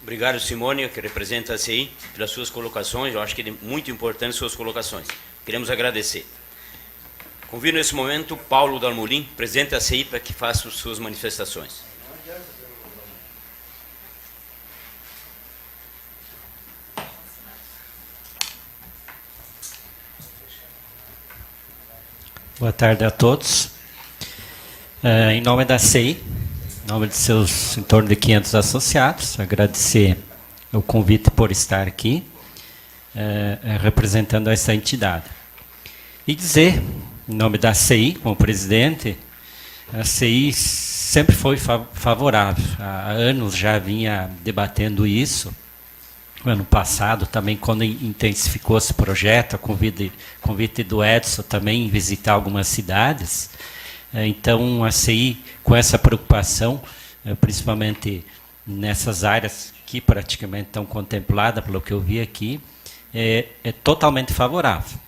Obrigado, Simone, que representa a CI, pelas suas colocações. Eu acho que é muito importante as suas colocações. Queremos agradecer. Convido nesse momento Paulo Dalmolin, presidente da CI, para que faça as suas manifestações. Boa tarde a todos. Em nome da CEI, em nome de seus em torno de 500 associados, agradecer o convite por estar aqui, representando essa entidade. E dizer, em nome da CEI, como presidente, a CEI sempre foi favorável. Há anos já vinha debatendo isso. Ano passado, também, quando intensificou esse projeto, a convite do Edson também em visitar algumas cidades. Então, a CI, com essa preocupação, principalmente nessas áreas que praticamente estão contempladas, pelo que eu vi aqui, é totalmente favorável.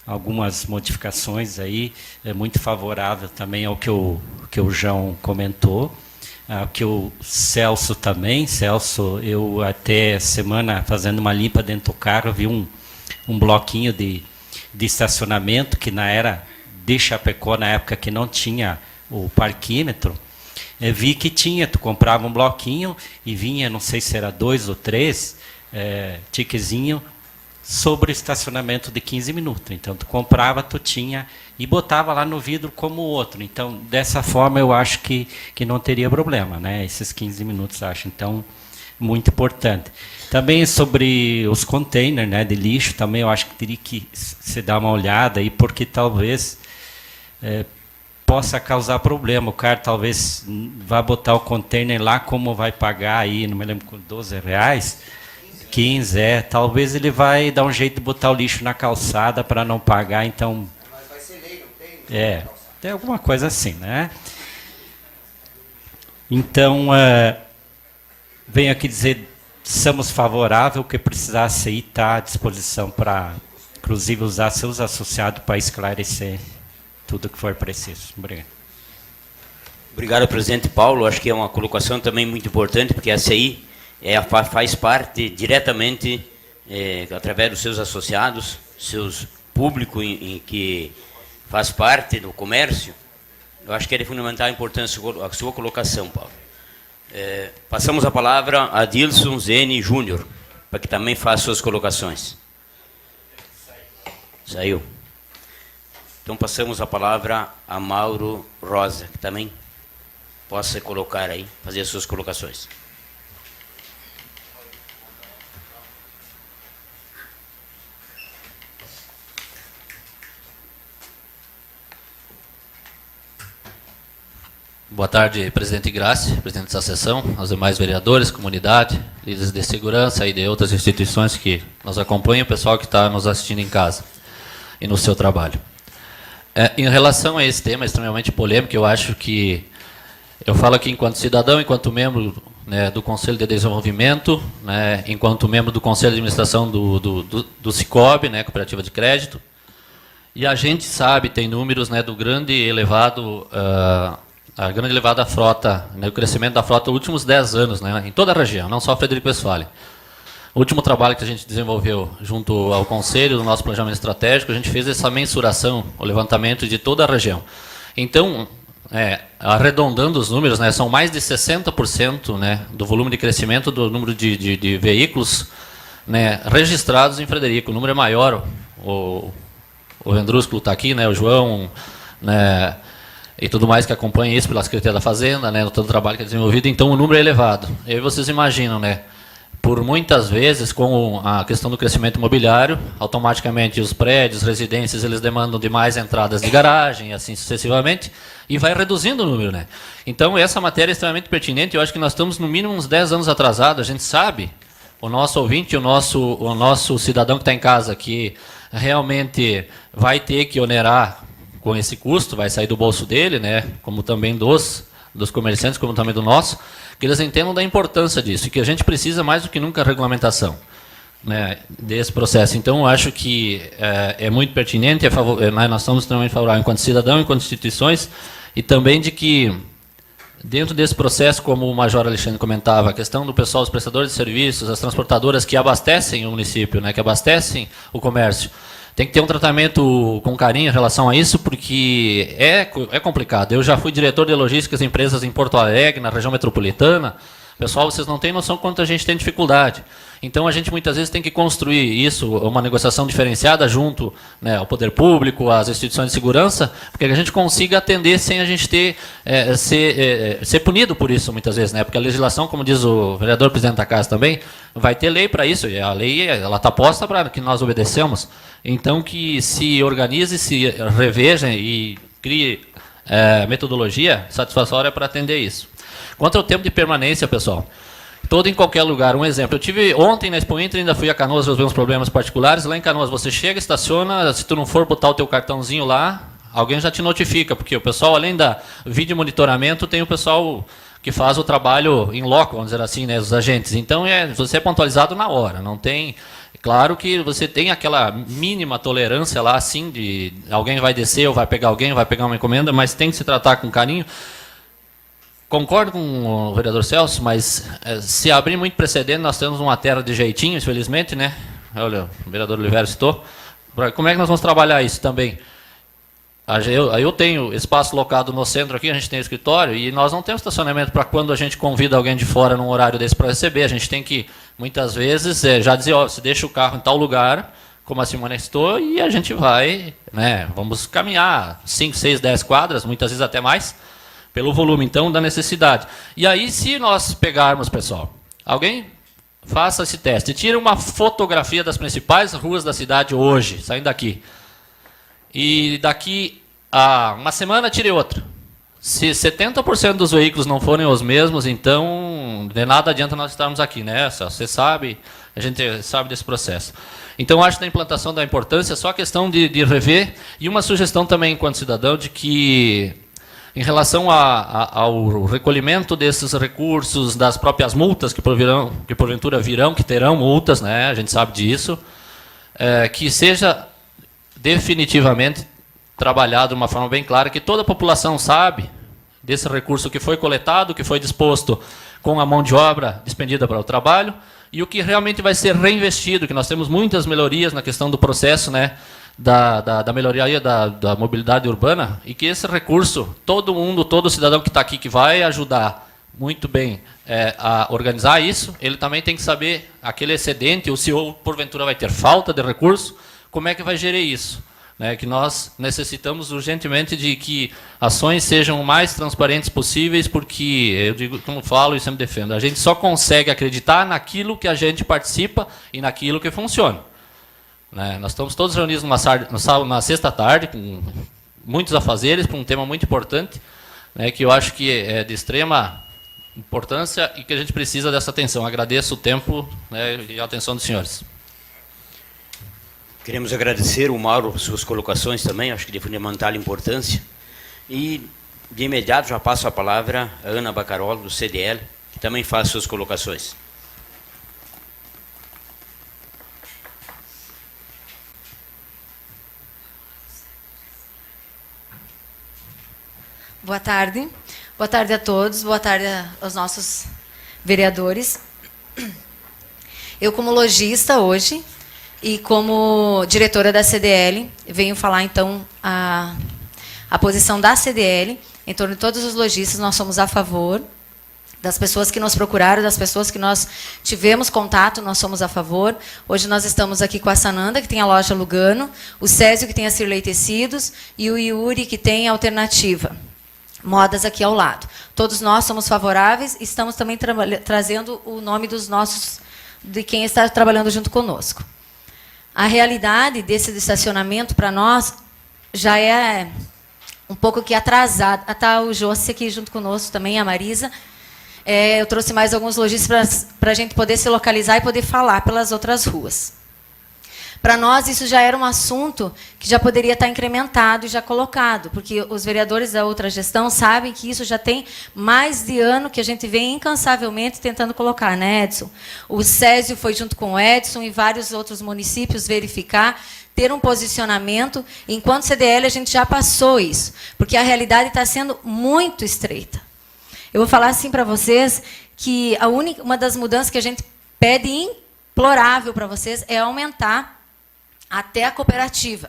Algumas modificações aí, é muito favorável também ao que o João comentou. Que o Celso também, eu até semana fazendo uma limpa dentro do carro, vi um bloquinho de estacionamento que era de Chapecó, na época que não tinha o parquímetro, vi que tinha, tu comprava um bloquinho e vinha, não sei se era 2 ou 3, tiquezinho sobre o estacionamento de 15 minutos. Então, tu comprava, tu tinha e botava lá no vidro como o outro. Então, dessa forma, eu acho que não teria problema, né? Esses 15 minutos, acho. Então, muito importante. Também sobre os containers, né, de lixo, também eu acho que teria que se dar uma olhada aí, porque talvez possa causar problema. O cara talvez vá botar o container lá, como vai pagar aí, não me lembro, com R$12, 15, talvez ele vai dar um jeito de botar o lixo na calçada para não pagar, então... Vai ser lei, não tem? Tem alguma coisa assim, né? Então, venho aqui dizer, somos favoráveis, o que precisar a CI está à disposição para, inclusive, usar seus associados para esclarecer tudo que for preciso. Obrigado. Obrigado, presidente Paulo. Acho que é uma colocação também muito importante, porque a CI faz parte diretamente, através dos seus associados, seus público em que faz parte do comércio. Eu acho que é de fundamental importância a sua colocação, Paulo. Passamos a palavra a Dilson Zene Júnior, para que também faça suas colocações. Saiu. Então passamos a palavra a Mauro Rosa, que também possa colocar aí, fazer as suas colocações. Boa tarde, presidente Grace, presidente da sessão, aos demais vereadores, comunidade, líderes de segurança e de outras instituições que nos acompanham, o pessoal que está nos assistindo em casa e no seu trabalho. Em relação a esse tema extremamente polêmico, eu acho que eu falo aqui enquanto cidadão, enquanto membro, né, do Conselho de Desenvolvimento, né, enquanto membro do Conselho de Administração do Cicobi, né, Cooperativa de Crédito, e a gente sabe, tem números, né, do grande elevado a grande elevada frota, né, o crescimento da frota nos últimos 10 anos, né, em toda a região, não só Frederico Westphalen. O último trabalho que a gente desenvolveu junto ao Conselho, do nosso planejamento estratégico, a gente fez essa mensuração, o levantamento de toda a região. Então, arredondando os números, né, são mais de 60%, né, do volume de crescimento do número de veículos, né, registrados em Frederico. O número é maior, o Vendrúsculo está aqui, né, o João, né, e tudo mais que acompanha isso pela Secretaria da Fazenda, né, todo o trabalho que é desenvolvido, então o número é elevado. E aí vocês imaginam, né, por muitas vezes, com a questão do crescimento imobiliário, automaticamente os prédios, residências, eles demandam de mais entradas de garagem, assim sucessivamente, e vai reduzindo o número, né. Então essa matéria é extremamente pertinente, eu acho que nós estamos no mínimo uns 10 anos atrasados, a gente sabe, o nosso ouvinte, o nosso cidadão que está em casa, que realmente vai ter que onerar com esse custo, vai sair do bolso dele, né, como também dos comerciantes, como também do nosso, que eles entendam da importância disso, e que a gente precisa mais do que nunca a regulamentação, né, desse processo. Então, eu acho que é muito pertinente, nós estamos extremamente favoráveis enquanto cidadão, enquanto instituições, e também de que, dentro desse processo, como o Major Alexandre comentava, a questão do pessoal, os prestadores de serviços, as transportadoras que abastecem o município, né, que abastecem o comércio, tem que ter um tratamento com carinho em relação a isso, porque é complicado. Eu já fui diretor de logísticas de empresas em Porto Alegre, na região metropolitana. Pessoal, vocês não têm noção quanto a gente tem dificuldade. Então, a gente muitas vezes tem que construir isso, uma negociação diferenciada junto, né, ao poder público, às instituições de segurança, porque a gente consiga atender sem a gente ter, ser punido por isso, muitas vezes, né? Porque a legislação, como diz o vereador presidente da casa também, vai ter lei para isso, e a lei está posta para que nós obedecemos. Então, que se organize, se reveja e crie metodologia satisfatória para atender isso. Quanto ao tempo de permanência, pessoal, todo em qualquer lugar. Um exemplo, eu tive ontem na Expo Inter, ainda fui a Canoas resolver uns problemas particulares. Lá em Canoas, você chega, estaciona, se tu não for botar o teu cartãozinho lá, alguém já te notifica, porque o pessoal, além da vídeo monitoramento, tem o pessoal que faz o trabalho em loco, vamos dizer assim, né, os agentes. Então, você é pontualizado na hora, não tem... Claro que você tem aquela mínima tolerância lá, assim, de alguém vai descer ou vai pegar alguém, vai pegar uma encomenda, mas tem que se tratar com carinho. Concordo com o vereador Celso, mas se abrir muito precedente, nós temos uma terra de jeitinho, infelizmente, né? Olha, o vereador Oliveira citou. Como é que nós vamos trabalhar isso também? Eu tenho espaço locado no centro aqui, a gente tem escritório, e nós não temos estacionamento para quando a gente convida alguém de fora num horário desse para receber. A gente tem que, muitas vezes, já dizer, ó, você deixa o carro em tal lugar, como a Simone citou, e a gente vai, né, vamos caminhar 5, 6, 10 quadras, muitas vezes até mais, pelo volume, então, da necessidade. E aí, se nós pegarmos, pessoal, alguém faça esse teste, tira uma fotografia das principais ruas da cidade hoje, saindo daqui, e daqui a uma semana tire outra. Se 70% dos veículos não forem os mesmos, então de nada adianta nós estarmos aqui, né? Você sabe, A gente sabe desse processo. Então, acho da implantação da importância, só a questão de rever, e uma sugestão também, enquanto cidadão, de que, em relação ao recolhimento desses recursos, das próprias multas que porventura virão, que terão multas, né, a gente sabe disso, que seja definitivamente trabalhado de uma forma bem clara, que toda a população sabe desse recurso que foi coletado, que foi disposto com a mão de obra despendida para o trabalho, e o que realmente vai ser reinvestido, que nós temos muitas melhorias na questão do processo, né, da melhoria da mobilidade urbana, e que esse recurso, todo cidadão que está aqui, que vai ajudar muito bem a organizar isso, ele também tem que saber aquele excedente, ou se porventura vai ter falta de recurso, como é que vai gerir isso. Né, que nós necessitamos urgentemente de que ações sejam o mais transparentes possíveis, porque, eu digo, como falo e sempre defendo, a gente só consegue acreditar naquilo que a gente participa e naquilo que funciona. Né, nós estamos todos reunidos na sexta-tarde, com muitos afazeres, para um tema muito importante, né, que eu acho que é de extrema importância e que a gente precisa dessa atenção. Agradeço o tempo, né, e a atenção dos senhores. Queremos agradecer o Mauro por suas colocações também, acho que de fundamental importância. E, de imediato, já passo a palavra a Ana Bacarolo, do CDL, que também faz suas colocações. Boa tarde. Boa tarde a todos. Boa tarde aos nossos vereadores. Eu, como lojista hoje, e como diretora da CDL, venho falar, então, a posição da CDL em torno de todos os lojistas. Nós somos a favor das pessoas que nos procuraram, das pessoas que nós tivemos contato, nós somos a favor. Hoje nós estamos aqui com a Sananda, que tem a loja Lugano, o Césio, que tem a Cirlei Tecidos, e o Yuri, que tem a Alternativa Modas aqui ao lado. Todos nós somos favoráveis e estamos também trazendo o nome de quem está trabalhando junto conosco. A realidade desse estacionamento, para nós, já é um pouco que atrasada. Está o Jossi aqui junto conosco também, a Marisa. Eu trouxe mais alguns lojistas para a gente poder se localizar e poder falar pelas outras ruas. Para nós, isso já era um assunto que já poderia estar incrementado e já colocado, porque os vereadores da outra gestão sabem que isso já tem mais de ano que a gente vem incansavelmente tentando colocar, né, Edson? O Césio foi junto com o Edson e vários outros municípios verificar, ter um posicionamento. Enquanto CDL, a gente já passou isso, porque a realidade está sendo muito estreita. Eu vou falar assim para vocês que uma das mudanças que a gente pede implorável para vocês é aumentar até a cooperativa.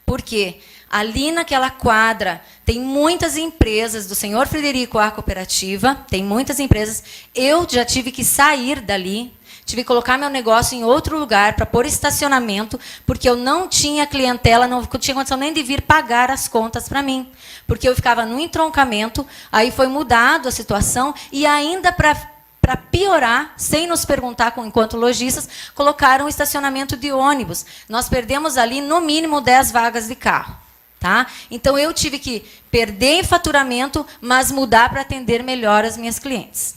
Por quê? Ali naquela quadra tem muitas empresas do senhor Frederico, a cooperativa, tem muitas empresas. Eu já tive que sair dali, tive que colocar meu negócio em outro lugar para pôr estacionamento, porque eu não tinha clientela, não tinha condição nem de vir pagar as contas para mim, porque eu ficava no entroncamento. Aí foi mudado a situação e ainda para piorar, sem nos perguntar enquanto lojistas, colocaram o estacionamento de ônibus. Nós perdemos ali, no mínimo, 10 vagas de carro. Tá? Então, eu tive que perder em faturamento, mas mudar para atender melhor as minhas clientes.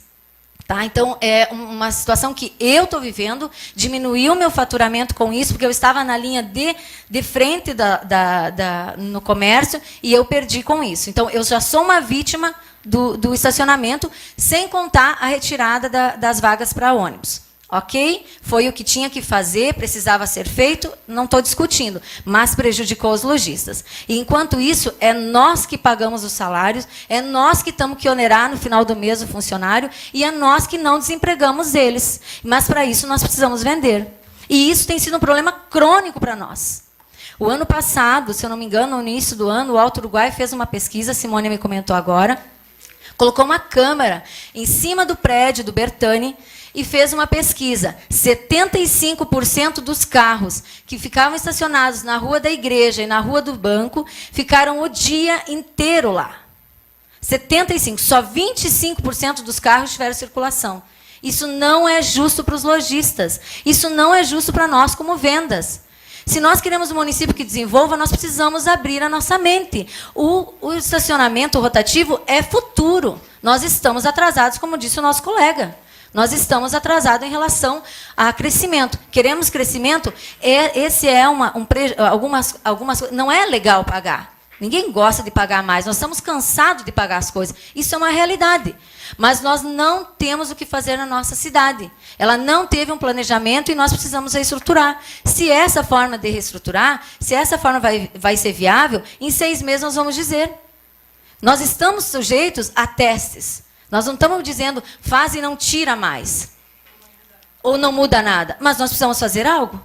Tá? Então, é uma situação que eu estou vivendo, diminuiu o meu faturamento com isso, porque eu estava na linha de frente no comércio e eu perdi com isso. Então, eu já sou uma vítima do estacionamento, sem contar a retirada das vagas para ônibus. Ok? Foi o que tinha que fazer, precisava ser feito, não estou discutindo, mas prejudicou os lojistas. E, enquanto isso, é nós que pagamos os salários, é nós que temos que onerar no final do mês o funcionário, e é nós que não desempregamos eles. Mas, para isso, nós precisamos vender. E isso tem sido um problema crônico para nós. O ano passado, se eu não me engano, no início do ano, o Alto Uruguai fez uma pesquisa, a Simone me comentou agora, colocou uma câmera em cima do prédio do Bertani e fez uma pesquisa. 75% dos carros que ficavam estacionados na rua da igreja e na rua do banco ficaram o dia inteiro lá. 75%. Só 25% dos carros tiveram circulação. Isso não é justo para os lojistas. Isso não é justo para nós como vendas. Se nós queremos um município que desenvolva, nós precisamos abrir a nossa mente. O estacionamento rotativo é futuro. Nós estamos atrasados, como disse o nosso colega. Nós estamos atrasados em relação a crescimento. Queremos crescimento? Esse é algumas não é legal pagar. Ninguém gosta de pagar mais. Nós estamos cansados de pagar as coisas. Isso é uma realidade. Mas nós não temos o que fazer na nossa cidade. Ela não teve um planejamento e nós precisamos reestruturar. Se essa forma de reestruturar, se essa forma vai ser viável, em 6 meses nós vamos dizer. Nós estamos sujeitos a testes. Nós não estamos dizendo, faz e não tira mais. Ou não muda nada. Mas nós precisamos fazer algo.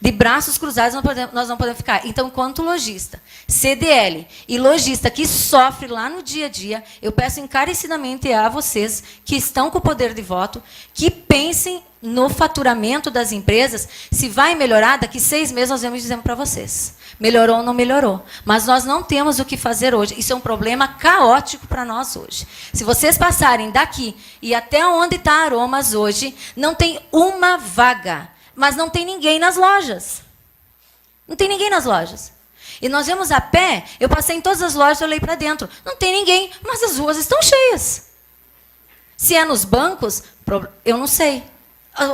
De braços cruzados nós não podemos ficar. Então, enquanto lojista, CDL e lojista que sofre lá no dia a dia, eu peço encarecidamente a vocês que estão com o poder de voto, que pensem no faturamento das empresas, se vai melhorar, daqui 6 meses nós vamos dizer para vocês. Melhorou ou não melhorou. Mas nós não temos o que fazer hoje. Isso é um problema caótico para nós hoje. Se vocês passarem daqui e até onde está Aromas hoje, não tem uma vaga. Mas não tem ninguém nas lojas. Não tem ninguém nas lojas. E nós vemos a pé, eu passei em todas as lojas, eu olhei para dentro. Não tem ninguém, mas as ruas estão cheias. Se é nos bancos, eu não sei.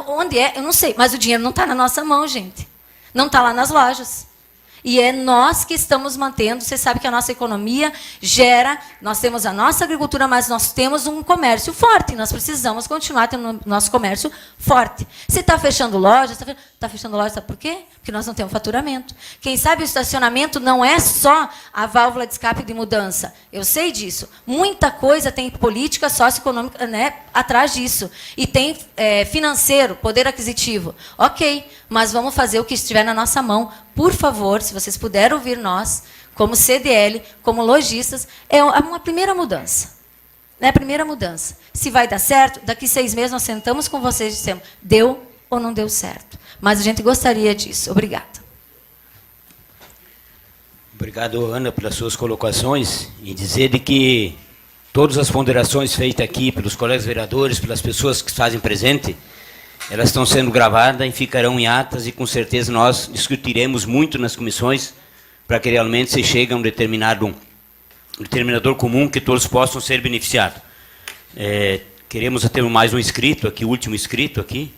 Onde é, eu não sei. Mas o dinheiro não está na nossa mão, gente. Não está lá nas lojas. E é nós que estamos mantendo. Você sabe que a nossa economia gera, nós temos a nossa agricultura, mas nós temos um comércio forte. Nós precisamos continuar tendo nosso comércio forte. Se está fechando lojas, está fechando lojas, sabe por quê? Porque nós não temos faturamento. Quem sabe o estacionamento não é só a válvula de escape de mudança. Eu sei disso. Muita coisa tem política socioeconômica, né, atrás disso. E tem financeiro, poder aquisitivo. Ok, mas vamos fazer o que estiver na nossa mão. Por favor, se vocês puderem ouvir nós, como CDL, como lojistas, é uma primeira mudança. É a primeira mudança. Se vai dar certo, daqui 6 meses nós sentamos com vocês e dissemos, deu ou não deu certo. Mas a gente gostaria disso. Obrigada. Obrigado, Ana, pelas suas colocações e dizer de que todas as ponderações feitas aqui pelos colegas vereadores, pelas pessoas que fazem presente, elas estão sendo gravadas e ficarão em atas e, com certeza, nós discutiremos muito nas comissões para que realmente se chegue a um denominador comum que todos possam ser beneficiados. Queremos ter mais um inscrito aqui, o último inscrito aqui,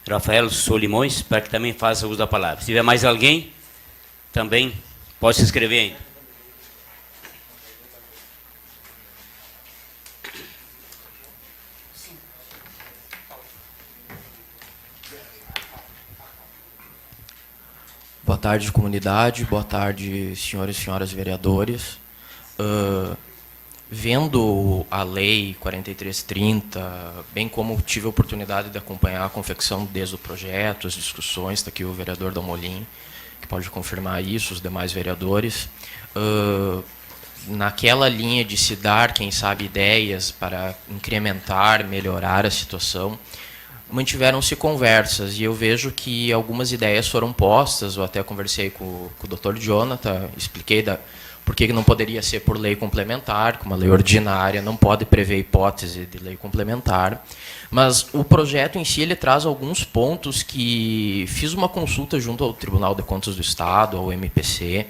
Rafael Solimões, para que também faça uso da palavra. Se tiver mais alguém, também pode se inscrever ainda. Boa tarde, comunidade. Boa tarde, senhores e senhoras vereadores. Vendo a Lei 4330, bem como tive a oportunidade de acompanhar a confecção desde o projeto, as discussões, está aqui o vereador Dalmolin, que pode confirmar isso, os demais vereadores, naquela linha de se dar, quem sabe, ideias para incrementar, melhorar a situação, mantiveram-se conversas, e eu vejo que algumas ideias foram postas. Eu até conversei com o Dr. Jonathan, expliquei por que não poderia ser por lei complementar, que uma lei ordinária não pode prever hipótese de lei complementar, mas o projeto em si ele traz alguns pontos que fiz uma consulta junto ao Tribunal de Contas do Estado, ao MPC,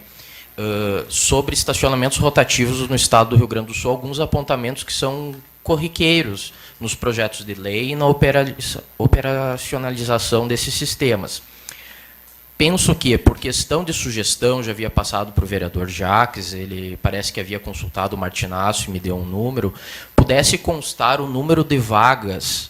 sobre estacionamentos rotativos no estado do Rio Grande do Sul, alguns apontamentos que são corriqueiros nos projetos de lei e na operacionalização desses sistemas. Penso que, por questão de sugestão, já havia passado para o vereador Jacques, ele parece que havia consultado o Martinasso e me deu um número, pudesse constar o número de vagas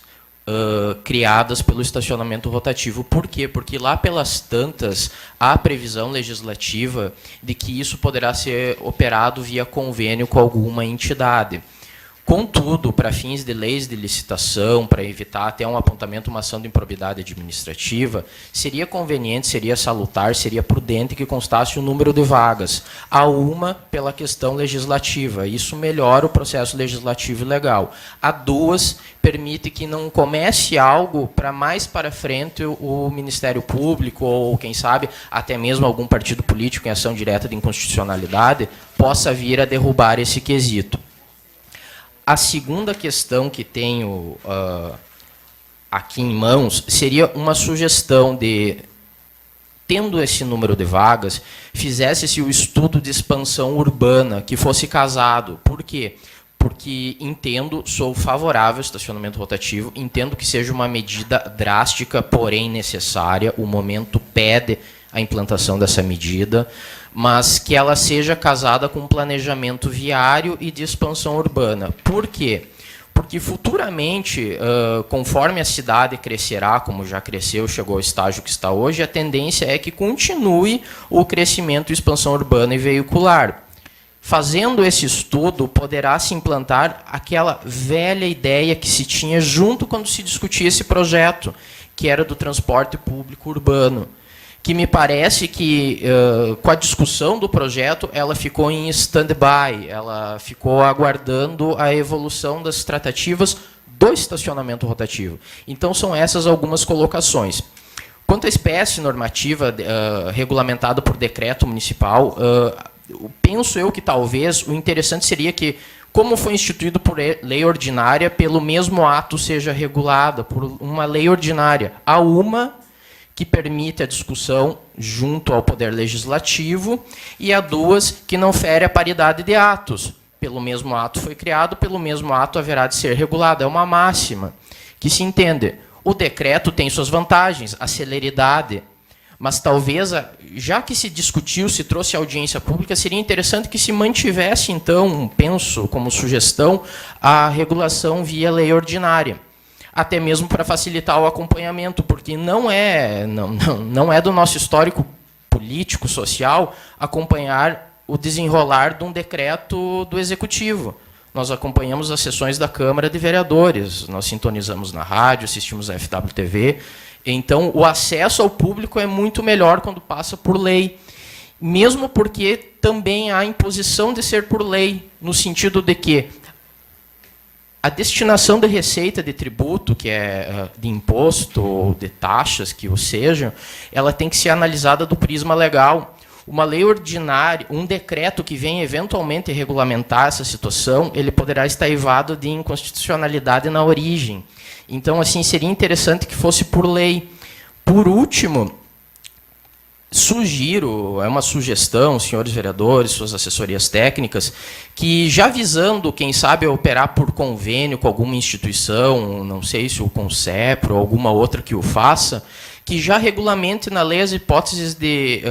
criadas pelo estacionamento rotativo. Por quê? Porque lá pelas tantas há previsão legislativa de que isso poderá ser operado via convênio com alguma entidade. Contudo, para fins de leis de licitação, para evitar até um apontamento, uma ação de improbidade administrativa, seria conveniente, seria salutar, seria prudente que constasse o número de vagas. A uma, pela questão legislativa. Isso melhora o processo legislativo e legal. A duas, permite que não comece algo para mais para frente o Ministério Público ou, quem sabe, até mesmo algum partido político em ação direta de inconstitucionalidade possa vir a derrubar esse quesito. A segunda questão que tenho aqui em mãos seria uma sugestão de, tendo esse número de vagas, fizesse-se o estudo de expansão urbana que fosse casado. Por quê? porque entendo, sou favorável ao estacionamento rotativo, entendo que seja uma medida drástica, porém necessária, o momento pede a implantação dessa medida, mas que ela seja casada com um planejamento viário e de expansão urbana. Por quê? Porque futuramente, conforme a cidade crescerá, como já cresceu, chegou ao estágio que está hoje, a tendência é que continue o crescimento e expansão urbana e veicular. Fazendo esse estudo, poderá se implantar aquela velha ideia que se tinha junto quando se discutia esse projeto, que era do transporte público urbano, que me parece que, com a discussão do projeto, ela ficou em stand-by, ela ficou aguardando a evolução das tratativas do estacionamento rotativo. Então, são essas algumas colocações. Quanto à espécie normativa regulamentada por decreto municipal, penso eu que talvez o interessante seria que, como foi instituído por lei ordinária, pelo mesmo ato seja regulada por uma lei ordinária. Há uma que permite a discussão junto ao Poder Legislativo e há duas que não fere a paridade de atos. Pelo mesmo ato foi criado, pelo mesmo ato haverá de ser regulado. É uma máxima que se entende. O decreto tem suas vantagens, a celeridade, mas talvez, já que se discutiu, se trouxe audiência pública, seria interessante que se mantivesse, então, penso, como sugestão, a regulação via lei ordinária, até mesmo para facilitar o acompanhamento, porque não é do nosso histórico político, social, acompanhar o desenrolar de um decreto do Executivo. Nós acompanhamos as sessões da Câmara de Vereadores, nós sintonizamos na rádio, assistimos a FWTV. Então, o acesso ao público é muito melhor quando passa por lei, mesmo porque também há imposição de ser por lei, no sentido de que a destinação de receita de tributo, que é de imposto ou de taxas, que o sejam, ela tem que ser analisada do prisma legal. Uma lei ordinária, um decreto que vem eventualmente regulamentar essa situação, ele poderá estar eivado de inconstitucionalidade na origem. Então, assim, seria interessante que fosse por lei. Por último, sugiro, é uma sugestão, senhores vereadores, suas assessorias técnicas, que já visando, quem sabe, operar por convênio com alguma instituição, não sei se o Concepro ou alguma outra que o faça, que já regulamente na lei as hipóteses de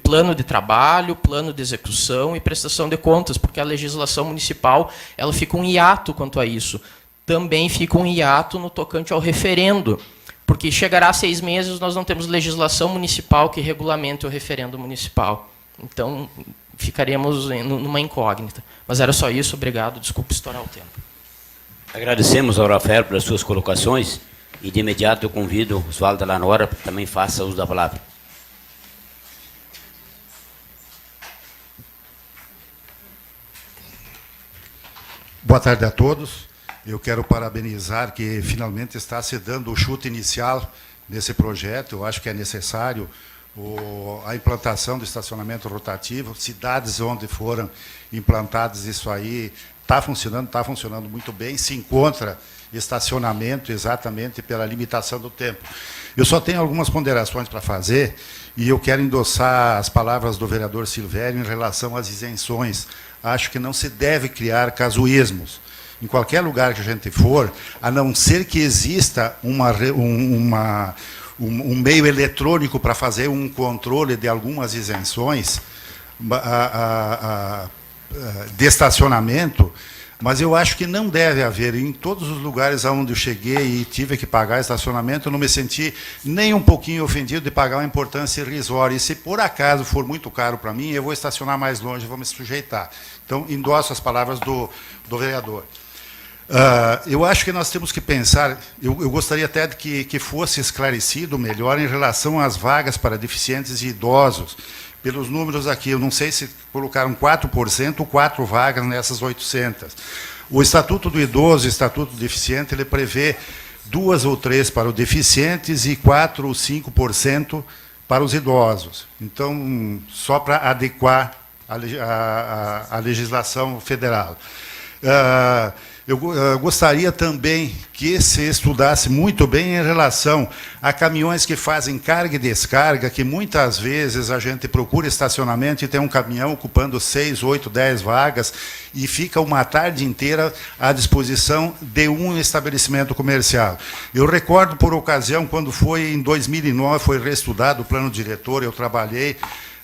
plano de trabalho, plano de execução e prestação de contas, porque a legislação municipal ela fica um hiato quanto a isso. Também fica um hiato no tocante ao referendo, porque chegará a 6 meses, nós não temos legislação municipal que regulamente o referendo municipal. Então, ficaremos numa incógnita. Mas era só isso, obrigado, desculpe estourar o tempo. Agradecemos ao Rafael pelas suas colocações e, de imediato, eu convido o Oswaldo Lanora para que também faça uso da palavra. Boa tarde a todos. Eu quero parabenizar que finalmente está se dando o chute inicial nesse projeto. Eu acho que é necessário a implantação do estacionamento rotativo. Cidades onde foram implantadas isso aí está funcionando muito bem. Se encontra estacionamento exatamente pela limitação do tempo. Eu só tenho algumas ponderações para fazer e eu quero endossar as palavras do vereador Silvério em relação às isenções. Acho que não se deve criar casuísmos. Em qualquer lugar que a gente for, a não ser que exista um meio eletrônico para fazer um controle de algumas isenções de estacionamento, mas eu acho que não deve haver. Em todos os lugares onde eu cheguei e tive que pagar estacionamento, eu não me senti nem um pouquinho ofendido de pagar uma importância irrisória. E se por acaso for muito caro para mim, eu vou estacionar mais longe, vou me sujeitar. Então, endosso as palavras do vereador. Eu acho que nós temos que pensar, eu gostaria até de que fosse esclarecido melhor em relação às vagas para deficientes e idosos. Pelos números aqui, eu não sei se colocaram 4% ou 4 vagas nessas 800. O Estatuto do Idoso e o Estatuto do Deficiente, ele prevê 2 ou 3 para os deficientes e 4 ou 5% para os idosos. Então, só para adequar a legislação federal. Eu gostaria também que se estudasse muito bem em relação a caminhões que fazem carga e descarga, que muitas vezes a gente procura estacionamento e tem um caminhão ocupando 6, 8, 10 vagas e fica uma tarde inteira à disposição de um estabelecimento comercial. Eu recordo, por ocasião, quando foi em 2009, foi reestudado o plano diretor, eu trabalhei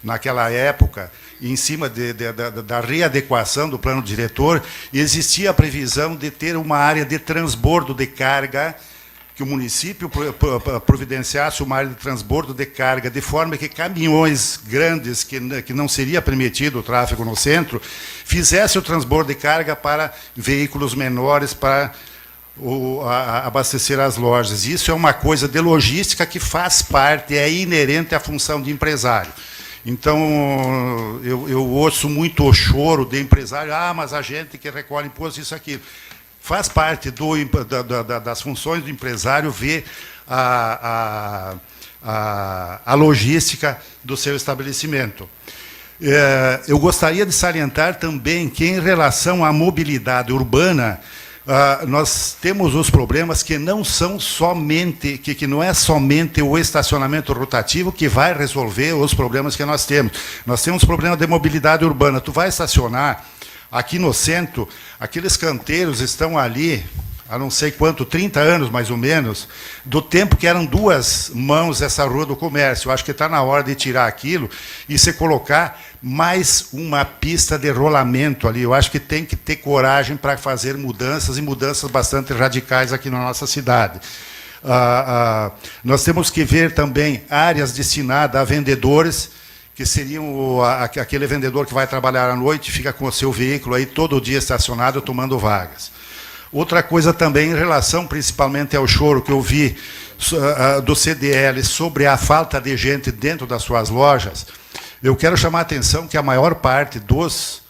naquela época, em cima da readequação do plano diretor, existia a previsão de ter uma área de transbordo de carga, que o município providenciasse uma área de transbordo de carga, de forma que caminhões grandes, que não seria permitido o tráfego no centro, fizesse o transbordo de carga para veículos menores, para abastecer as lojas. Isso é uma coisa de logística que faz parte, é inerente à função de empresário. Então, eu ouço muito o choro de empresário, mas a gente que recolhe imposto, isso aqui. Faz parte das funções do empresário ver a logística do seu estabelecimento. Eu gostaria de salientar também que, em relação à mobilidade urbana, nós temos os problemas que não são somente, que não é somente o estacionamento rotativo que vai resolver os problemas que nós temos. Nós temos problema de mobilidade urbana. Tu vai estacionar aqui no centro, aqueles canteiros estão ali, há não sei quanto, 30 anos mais ou menos, do tempo que eram 2 mãos essa rua do comércio. Eu acho que está na hora de tirar aquilo e se colocar mais uma pista de rolamento ali. Eu acho que tem que ter coragem para fazer mudanças, e mudanças bastante radicais aqui na nossa cidade. Nós temos que ver também áreas destinadas a vendedores, que seriam aquele vendedor que vai trabalhar à noite, fica com o seu veículo aí todo dia estacionado, tomando vagas. Outra coisa também, em relação principalmente ao choro que eu vi do CDL sobre a falta de gente dentro das suas lojas, eu quero chamar a atenção que a maior parte dos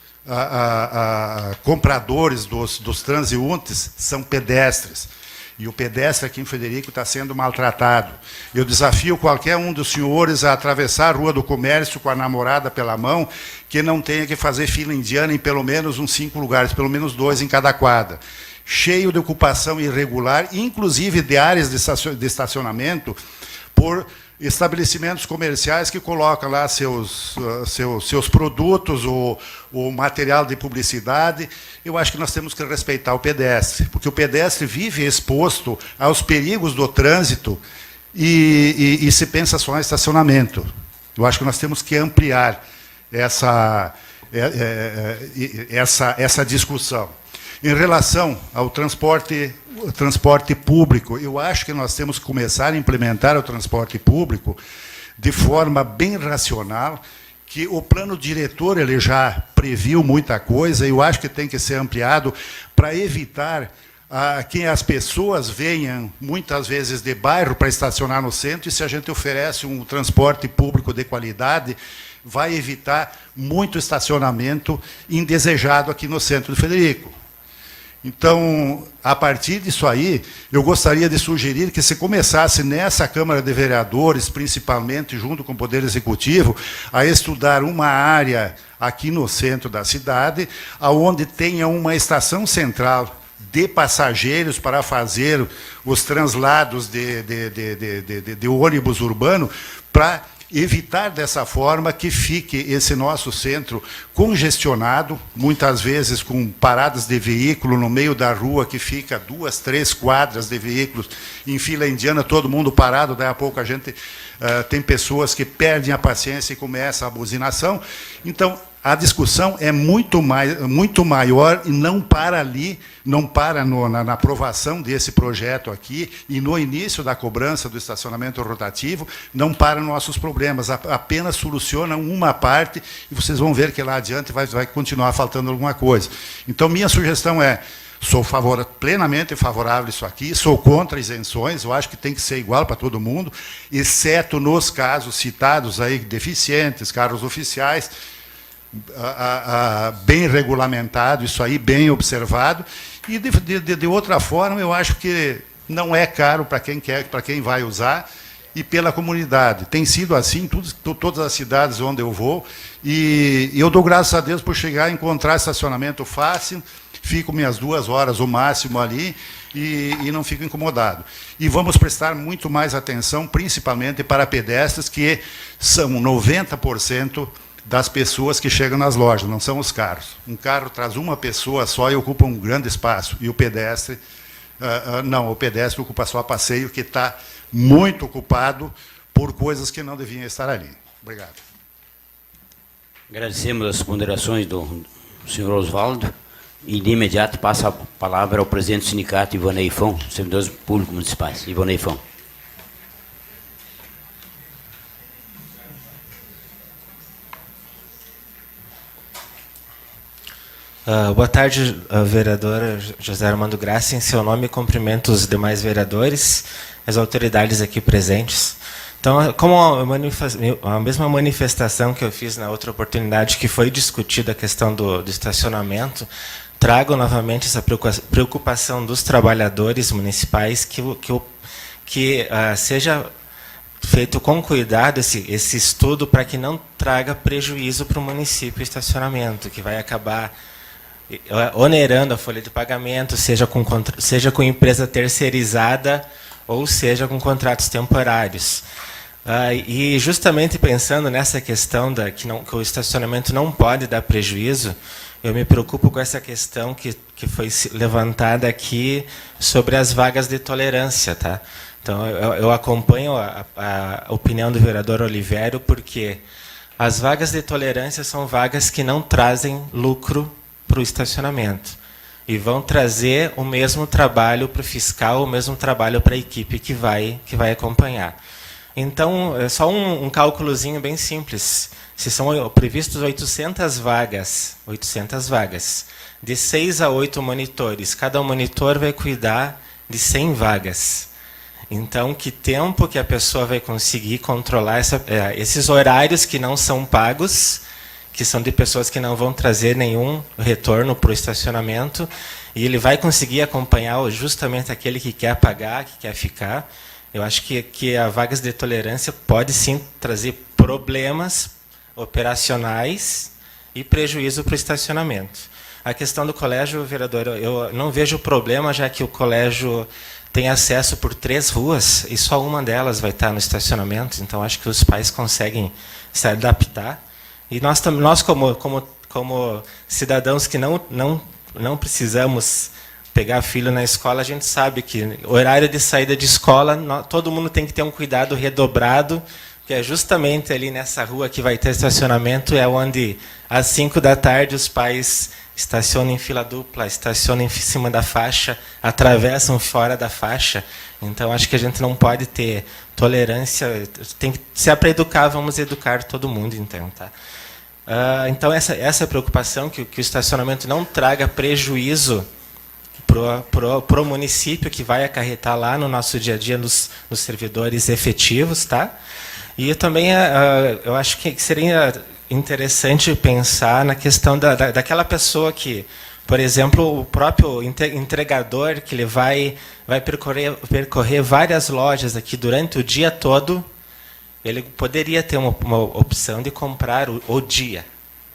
compradores, dos transeuntes, são pedestres. E o pedestre aqui em Frederico está sendo maltratado. Eu desafio qualquer um dos senhores a atravessar a Rua do Comércio com a namorada pela mão, que não tenha que fazer fila indiana em pelo menos uns 5 lugares, pelo menos 2 em cada quadra. Cheio de ocupação irregular, inclusive de áreas de estacionamento, por estabelecimentos comerciais que colocam lá seus produtos, o material de publicidade. Eu acho que nós temos que respeitar o pedestre, porque o pedestre vive exposto aos perigos do trânsito e se pensa só em estacionamento. Eu acho que nós temos que ampliar essa discussão. Em relação ao transporte público, eu acho que nós temos que começar a implementar o transporte público de forma bem racional, que o plano diretor ele já previu muita coisa, e eu acho que tem que ser ampliado para evitar que as pessoas venham, muitas vezes, de bairro para estacionar no centro, e se a gente oferece um transporte público de qualidade, vai evitar muito estacionamento indesejado aqui no centro de Frederico. Então, a partir disso aí, eu gostaria de sugerir que se começasse nessa Câmara de Vereadores, principalmente junto com o Poder Executivo, a estudar uma área aqui no centro da cidade, onde tenha uma estação central de passageiros para fazer os translados de ônibus urbano, para evitar dessa forma que fique esse nosso centro congestionado, muitas vezes com paradas de veículo no meio da rua, que fica 2, 3 quadras de veículos em fila indiana, todo mundo parado. Daí a pouco a gente tem pessoas que perdem a paciência e começa a buzinação. Então, a discussão é muito maior e não para ali, não para na aprovação desse projeto aqui e no início da cobrança do estacionamento rotativo, não para nossos problemas, apenas soluciona uma parte e vocês vão ver que lá adiante vai continuar faltando alguma coisa. Então, minha sugestão é: sou plenamente favorável a isso aqui, sou contra isenções, eu acho que tem que ser igual para todo mundo, exceto nos casos citados aí, deficientes, carros oficiais, bem regulamentado, isso aí, bem observado. E de outra forma, eu acho que não é caro para quem quer, para quem vai usar, e pela comunidade. Tem sido assim em todas as cidades onde eu vou, e eu dou graças a Deus por chegar a encontrar estacionamento fácil, fico minhas 2 horas, o máximo, ali, e não fico incomodado. E vamos prestar muito mais atenção, principalmente para pedestres, que são 90% das pessoas que chegam nas lojas, não são os carros. Um carro traz uma pessoa só e ocupa um grande espaço, e o pedestre, não, o pedestre ocupa só passeio, que está muito ocupado por coisas que não deviam estar ali. Obrigado. Agradecemos as ponderações do senhor Oswaldo, e de imediato passa a palavra ao presidente do sindicato, Ivonei Fon, servidores públicos municipais. Ivonei Fon. Boa tarde, vereadora José Armando Graça. Em seu nome, cumprimento os demais vereadores, as autoridades aqui presentes. Então, como a mesma manifestação que eu fiz na outra oportunidade, que foi discutida a questão do estacionamento, trago novamente essa preocupação dos trabalhadores municipais, que seja feito com cuidado esse estudo para que não traga prejuízo para o município o estacionamento, que vai acabar onerando a folha de pagamento, seja com empresa terceirizada ou seja com contratos temporários. E justamente pensando nessa questão que o estacionamento não pode dar prejuízo, eu me preocupo com essa questão que foi levantada aqui sobre as vagas de tolerância, tá? Então, eu acompanho a opinião do vereador Olivério, porque as vagas de tolerância são vagas que não trazem lucro para o estacionamento e vão trazer o mesmo trabalho para o fiscal, o mesmo trabalho para a equipe que vai acompanhar. Então, é só um cálculozinho bem simples. Se são previstos 800 vagas, de 6 a 8 monitores, cada monitor vai cuidar de 100 vagas. Então, que tempo que a pessoa vai conseguir controlar esses horários que não são pagos, que são de pessoas que não vão trazer nenhum retorno para o estacionamento, e ele vai conseguir acompanhar justamente aquele que quer pagar, que quer ficar. Eu acho que a vagas de tolerância pode sim trazer problemas operacionais e prejuízo para o estacionamento. A questão do colégio, vereador, eu não vejo problema, já que o colégio tem acesso por 3 ruas e só uma delas vai estar no estacionamento, então acho que os pais conseguem se adaptar. E nós como cidadãos que não precisamos pegar filho na escola, a gente sabe que horário de saída de escola, todo mundo tem que ter um cuidado redobrado, que é justamente ali nessa rua que vai ter estacionamento, é onde às 5 da tarde os pais estacionam em fila dupla, estacionam em cima da faixa, atravessam fora da faixa. Então, acho que a gente não pode ter tolerância. Se é para educar, vamos educar todo mundo, então, tá? Então, essa preocupação, que o estacionamento não traga prejuízo para o município, que vai acarretar lá no nosso dia a dia nos servidores efetivos, tá? E também eu acho que seria interessante pensar na questão daquela pessoa que, por exemplo, o próprio entregador, que ele vai percorrer várias lojas aqui durante o dia todo, ele poderia ter uma opção de comprar o dia,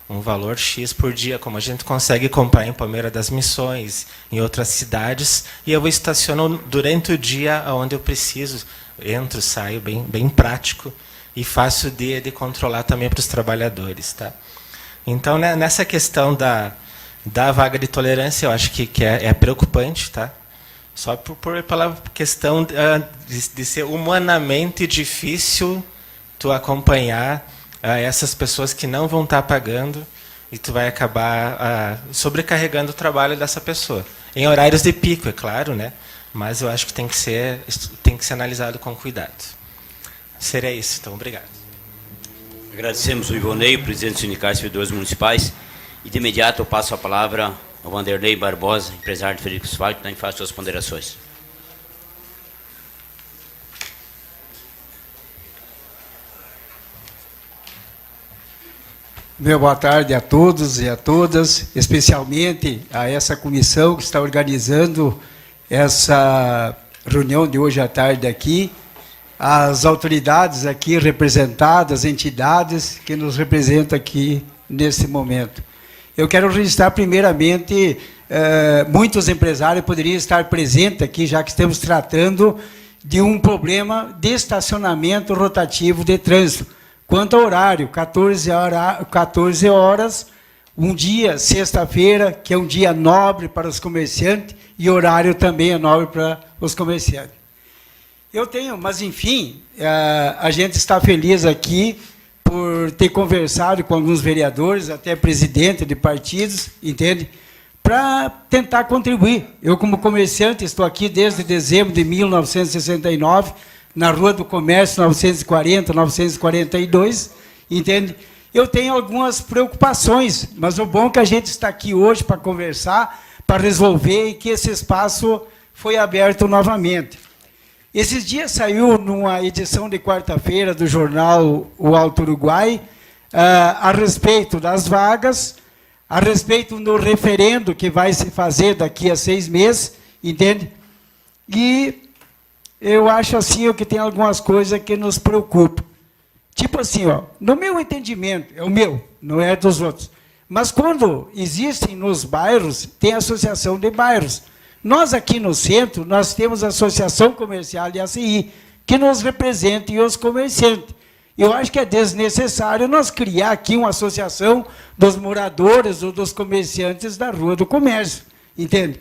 um valor X por dia, como a gente consegue comprar em Palmeira das Missões, em outras cidades, e eu estaciono durante o dia onde eu preciso, entro, saio, bem prático, e fácil de controlar também para os trabalhadores. Tá? Então, nessa questão da vaga de tolerância, eu acho que é preocupante, tá? Só pela questão de ser humanamente difícil tu acompanhar essas pessoas que não vão estar pagando, e tu vai acabar sobrecarregando o trabalho dessa pessoa. Em horários de pico, é claro, né? Mas eu acho que tem que ser analisado com cuidado. Seria isso, então, obrigado. Agradecemos o Ivonei, presidente do Sindicato de Servidores Municipais, e de imediato eu passo a palavra ao Vanderlei Barbosa, empresário de Frederico Asfalto, que também faz suas ponderações. Meu boa tarde a todos e a todas, especialmente a essa comissão que está organizando essa reunião de hoje à tarde aqui, as autoridades aqui representadas, entidades que nos representam aqui nesse momento. Eu quero registrar primeiramente muitos empresários poderiam estar presentes aqui, já que estamos tratando de um problema de estacionamento rotativo de trânsito. Quanto ao horário, 14 horas, um dia, sexta-feira, que é um dia nobre para os comerciantes, e horário também é nobre para os comerciantes. Eu tenho, mas enfim, a gente está feliz aqui por ter conversado com alguns vereadores, até presidente de partidos, entende? Para tentar contribuir. Eu, como comerciante, estou aqui desde dezembro de 1969, na Rua do Comércio, 940, 942, entende? Eu tenho algumas preocupações, mas o bom é que a gente está aqui hoje para conversar, para resolver, e que esse espaço foi aberto novamente. Esses dias saiu, numa edição de quarta-feira do jornal O Alto Uruguai, a respeito das vagas, a respeito do referendo que vai se fazer daqui a 6 meses, entende? E eu acho assim que tem algumas coisas que nos preocupam. Tipo assim, ó, no meu entendimento, é o meu, não é dos outros, mas quando existem nos bairros, tem associação de bairros. Nós aqui no centro, nós temos a Associação Comercial de ACI, que nos representa e os comerciantes. Eu acho que é desnecessário nós criar aqui uma associação dos moradores ou dos comerciantes da Rua do Comércio, entende?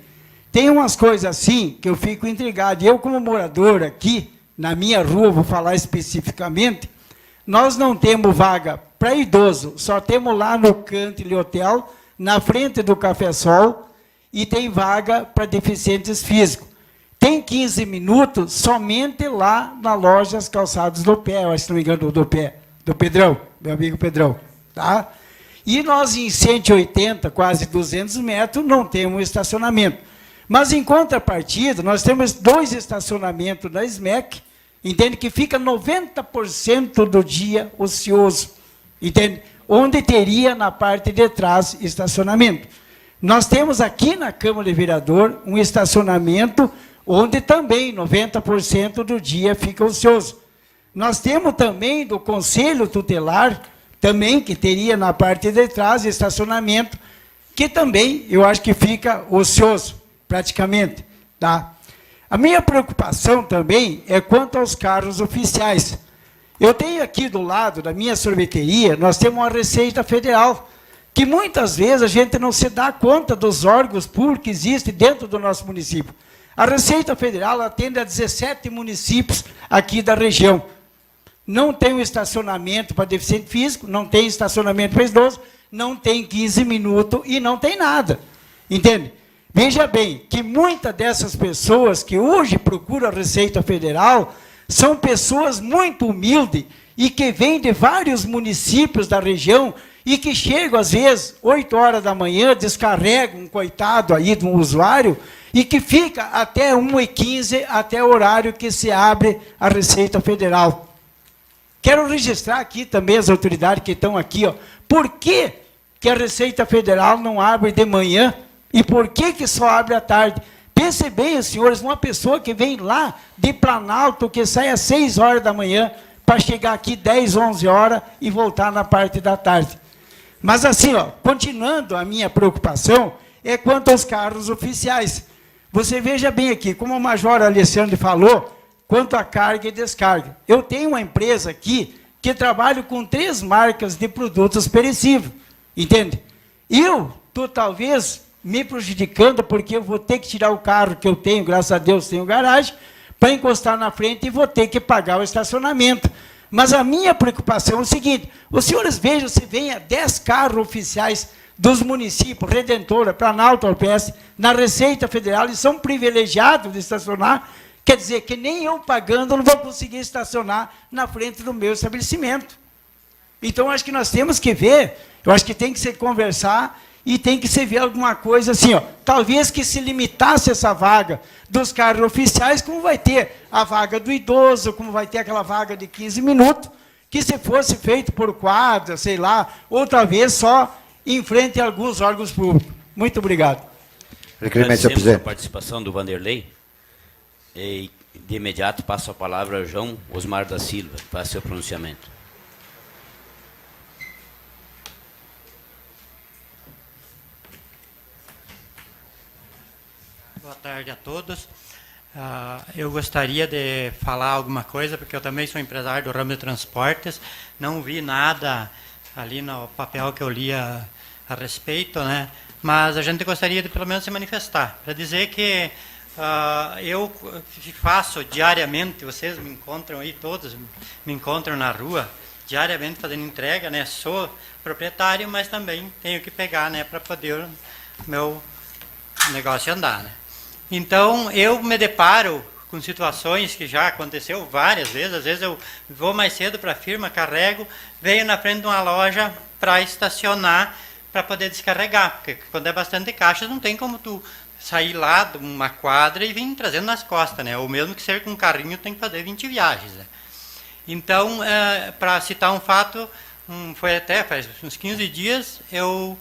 Tem umas coisas assim que eu fico intrigado. Eu, como morador aqui, na minha rua, vou falar especificamente, nós não temos vaga para idoso, só temos lá no Country Hotel, na frente do Café Sol, e tem vaga para deficientes físicos. Tem 15 minutos somente lá na loja As Calçados do Pé, eu acho, se não me engano, do Pé, do Pedrão, meu amigo Pedrão. Tá? E nós, em 180, quase 200 metros, não temos estacionamento. Mas, em contrapartida, nós temos 2 estacionamentos da SMEC, entende, que fica 90% do dia ocioso, entende? Onde teria, na parte de trás, estacionamento. Nós temos aqui na Câmara de Vereador um estacionamento onde também 90% do dia fica ocioso. Nós temos também do Conselho Tutelar, também que teria na parte de trás estacionamento, que também eu acho que fica ocioso, praticamente. Tá? A minha preocupação também é quanto aos carros oficiais. Eu tenho aqui do lado da minha sorveteria, nós temos uma Receita Federal, que muitas vezes a gente não se dá conta dos órgãos públicos que existem dentro do nosso município. A Receita Federal atende a 17 municípios aqui da região. Não tem um estacionamento para deficiente físico, não tem estacionamento para idoso, não tem 15 minutos e não tem nada. Entende? Veja bem, que muitas dessas pessoas que hoje procuram a Receita Federal são pessoas muito humildes e que vêm de vários municípios da região e que chegam, às vezes, 8 horas da manhã, descarregam um coitado aí de um usuário e que fica até 1h15, até o horário que se abre a Receita Federal. Quero registrar aqui também as autoridades que estão aqui, ó, por que que a Receita Federal não abre de manhã e por que que só abre à tarde? Pense bem, senhores, uma pessoa que vem lá de Planalto, que sai às 6 horas da manhã, para chegar aqui 10, 11 horas e voltar na parte da tarde. Mas assim, ó, continuando a minha preocupação, é quanto aos carros oficiais. Você veja bem aqui, como o Major Alessandro falou, quanto à carga e descarga. Eu tenho uma empresa aqui que trabalha com 3 marcas de produtos perecíveis, entende? Eu estou talvez me prejudicando porque eu vou ter que tirar o carro que eu tenho, graças a Deus tenho garagem, para encostar na frente e vou ter que pagar o estacionamento. Mas a minha preocupação é o seguinte, os senhores vejam, se venha 10 carros oficiais dos municípios, Redentora, Planalto, Alpestre, na Receita Federal, e são privilegiados de estacionar, quer dizer que nem eu pagando não vou conseguir estacionar na frente do meu estabelecimento. Então, acho que nós temos que ver, eu acho que tem que se conversar e tem que se ver alguma coisa assim, ó, talvez que se limitasse essa vaga dos carros oficiais, como vai ter a vaga do idoso, como vai ter aquela vaga de 15 minutos, que se fosse feito por quadra, sei lá, ou talvez só em frente a alguns órgãos públicos. Muito obrigado. Agradecemos a participação do Vanderlei. E, de imediato, passo a palavra ao João Osmar da Silva, para seu pronunciamento. Boa tarde a todos. Eu gostaria de falar alguma coisa, porque eu também sou empresário do ramo de transportes. Não vi nada ali no papel que eu li a respeito, né? Mas a gente gostaria de pelo menos se manifestar, para dizer que eu faço diariamente, vocês me encontram aí, todos me encontram na rua, diariamente fazendo entrega, né? Sou proprietário, mas também tenho que pegar, né, para poder o meu negócio andar, né? Então, eu me deparo com situações que já aconteceu várias vezes. Às vezes eu vou mais cedo para a firma, carrego, venho na frente de uma loja para estacionar, para poder descarregar. Porque quando é bastante caixa, não tem como tu sair lá de uma quadra e vir trazendo nas costas, né? Ou mesmo que ser com um carrinho, tem que fazer 20 viagens, né? Então, para citar um fato, foi até faz uns 15 dias, eu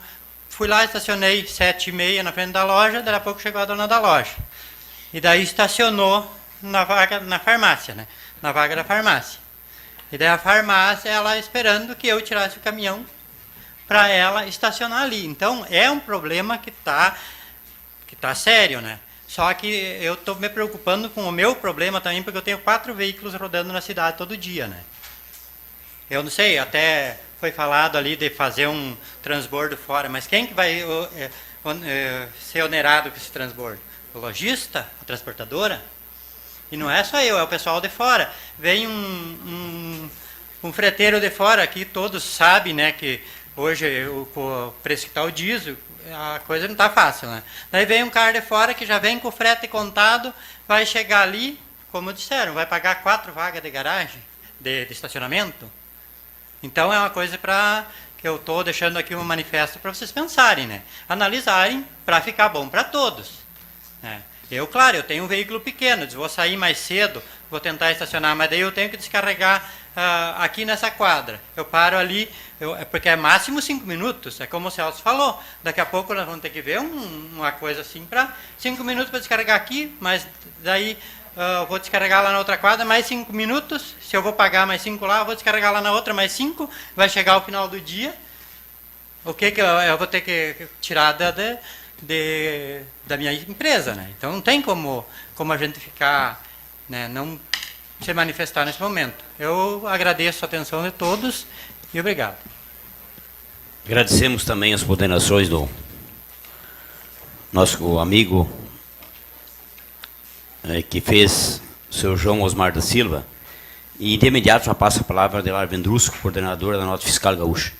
fui lá, estacionei 7h30 na frente da loja, daí a pouco chegou a dona da loja. E daí estacionou na vaga, na farmácia, né? Na vaga da farmácia. E daí a farmácia, ela esperando que eu tirasse o caminhão para ela estacionar ali. Então, é um problema que tá sério, né? Só que eu estou me preocupando com o meu problema também, porque eu tenho 4 veículos rodando na cidade todo dia, né? Eu não sei, até foi falado ali de fazer um transbordo fora, mas quem que vai ser onerado com esse transbordo? O lojista? A transportadora? E não é só eu, é o pessoal de fora. Vem um freteiro de fora, aqui todos sabem, né, que hoje o preço que está o diesel, a coisa não está fácil, né? Daí vem um cara de fora que já vem com o frete contado, vai chegar ali, como disseram, vai pagar 4 vagas de garagem, de estacionamento. Então, é uma coisa que eu estou deixando aqui um manifesto para vocês pensarem, né? Analisarem para ficar bom para todos, né? Claro, eu tenho um veículo pequeno, vou sair mais cedo, vou tentar estacionar, mas daí eu tenho que descarregar aqui nessa quadra. Eu paro ali, porque é máximo 5 minutos, é como o Celso falou. Daqui a pouco nós vamos ter que ver uma coisa assim, para 5 minutos para descarregar aqui, mas daí vou descarregar lá na outra quadra, mais 5 minutos. Se eu vou pagar mais 5 lá, eu vou descarregar lá na outra, mais 5. Vai chegar ao final do dia. O que eu vou ter que tirar da minha empresa, né? Então não tem como a gente ficar, né, não se manifestar nesse momento. Eu agradeço a atenção de todos e obrigado. Agradecemos também as ponderações do nosso amigo que fez o seu João Osmar da Silva, e de imediato já passa a palavra a Adelar Vendrusco, coordenadora da Nota Fiscal Gaúcha.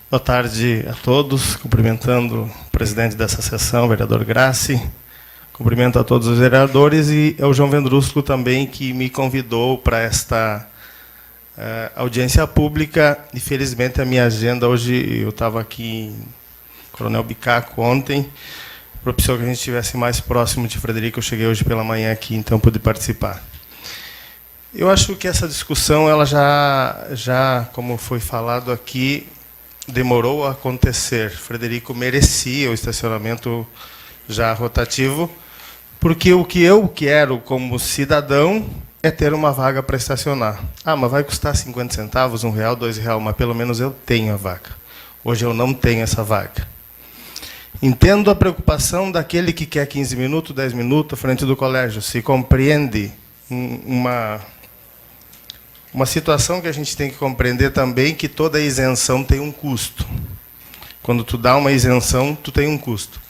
Boa tarde a todos, cumprimentando o presidente dessa sessão, o vereador Grassi. Cumprimento a todos os vereadores e ao João Vendrusco também, que me convidou para esta audiência pública. Infelizmente, a minha agenda hoje, eu estava aqui em Coronel Bicaco ontem, propiciou que a gente estivesse mais próximo de Frederico. Eu cheguei hoje pela manhã aqui, então pude participar. Eu acho que essa discussão, ela já como foi falado aqui, demorou a acontecer. Frederico merecia o estacionamento já rotativo, porque o que eu quero como cidadão é ter uma vaga para estacionar. Mas vai custar 50 centavos, R$1, R$2, mas pelo menos eu tenho a vaga. Hoje eu não tenho essa vaga. Entendo a preocupação daquele que quer 15 minutos, 10 minutos à frente do colégio. Se compreende uma situação que a gente tem que compreender também, que toda isenção tem um custo. Quando tu dá uma isenção, tu tem um custo.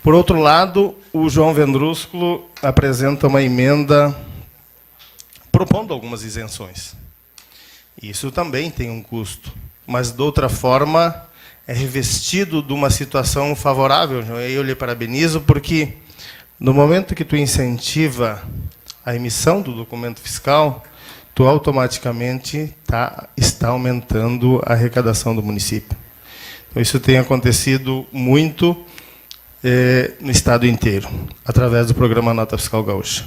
Por outro lado, o João Vendrusco apresenta uma emenda propondo algumas isenções. Isso também tem um custo, mas, de outra forma, é revestido de uma situação favorável. Eu lhe parabenizo, porque no momento que tu incentiva a emissão do documento fiscal, tu automaticamente está aumentando a arrecadação do município. Então, isso tem acontecido muito no estado inteiro, através do programa Nota Fiscal Gaúcha.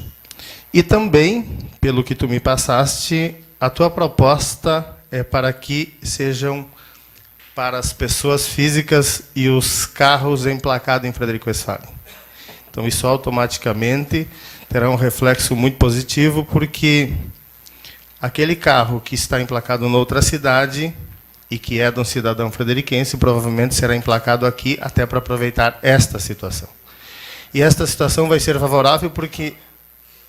E também, pelo que tu me passaste, a tua proposta é para que sejam para as pessoas físicas e os carros emplacados em Frederico Westphalen. Então, isso automaticamente terá um reflexo muito positivo, porque aquele carro que está emplacado em outra cidade e que é de um cidadão frederiquense, provavelmente será emplacado aqui até para aproveitar esta situação. E esta situação vai ser favorável porque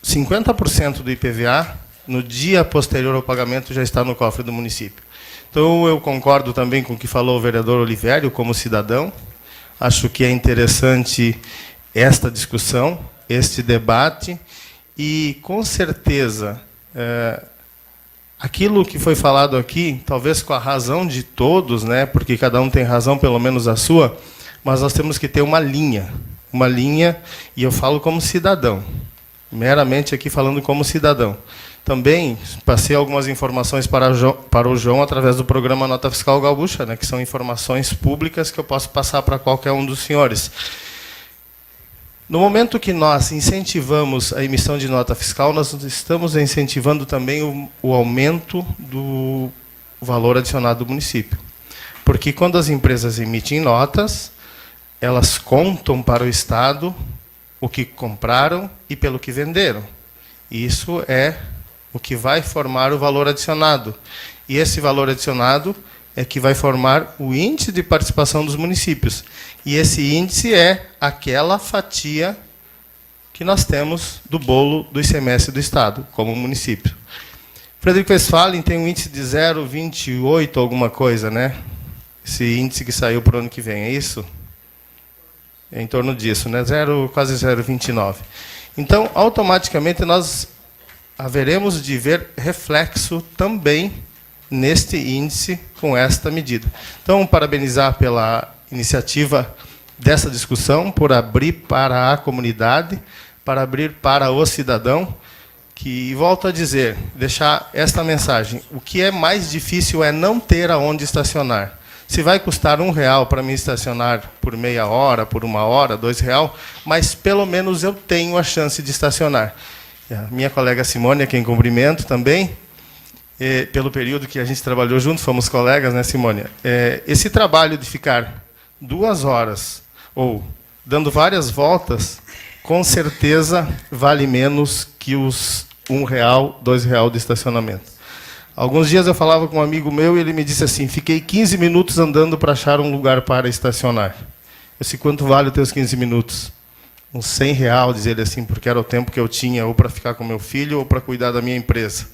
50% do IPVA, no dia posterior ao pagamento, já está no cofre do município. Então, eu concordo também com o que falou o vereador Olivério, como cidadão. Acho que é interessante esta discussão, este debate, e, com certeza, aquilo que foi falado aqui, talvez com a razão de todos, né, porque cada um tem razão, pelo menos a sua, mas nós temos que ter uma linha, e eu falo como cidadão, meramente aqui falando como cidadão. Também passei algumas informações para o João através do programa Nota Fiscal Gaúcha, né, que são informações públicas que eu posso passar para qualquer um dos senhores. No momento que nós incentivamos a emissão de nota fiscal, nós estamos incentivando também o aumento do valor adicionado do município. Porque quando as empresas emitem notas, elas contam para o Estado o que compraram e pelo que venderam. Isso é o que vai formar o valor adicionado. E esse valor adicionado é que vai formar o índice de participação dos municípios. E esse índice é aquela fatia que nós temos do bolo do ICMS do Estado, como município. Frederico Westphalen tem um índice de 0,28 alguma coisa, né? Esse índice que saiu para o ano que vem, é isso? É em torno disso, né? Quase 0,29. Então, automaticamente, nós haveremos de ver reflexo também neste índice com esta medida. Então, parabenizar pela iniciativa dessa discussão, por abrir para a comunidade, para abrir para o cidadão, que, volto a dizer, deixar esta mensagem: o que é mais difícil é não ter aonde estacionar. Se vai custar R$1 para mim estacionar por meia hora, por 1 hora, R$2, mas pelo menos eu tenho a chance de estacionar. E a minha colega Simone, a quem cumprimento também, pelo período que a gente trabalhou junto, fomos colegas, né, Simone? Esse trabalho de ficar 2 horas ou dando várias voltas, com certeza vale menos que os R$1, R$2 de estacionamento. Alguns dias eu falava com um amigo meu e ele me disse assim: fiquei 15 minutos andando para achar um lugar para estacionar. Eu disse: quanto vale os teus 15 minutos? Uns R$100, diz ele assim, porque era o tempo que eu tinha ou para ficar com meu filho ou para cuidar da minha empresa.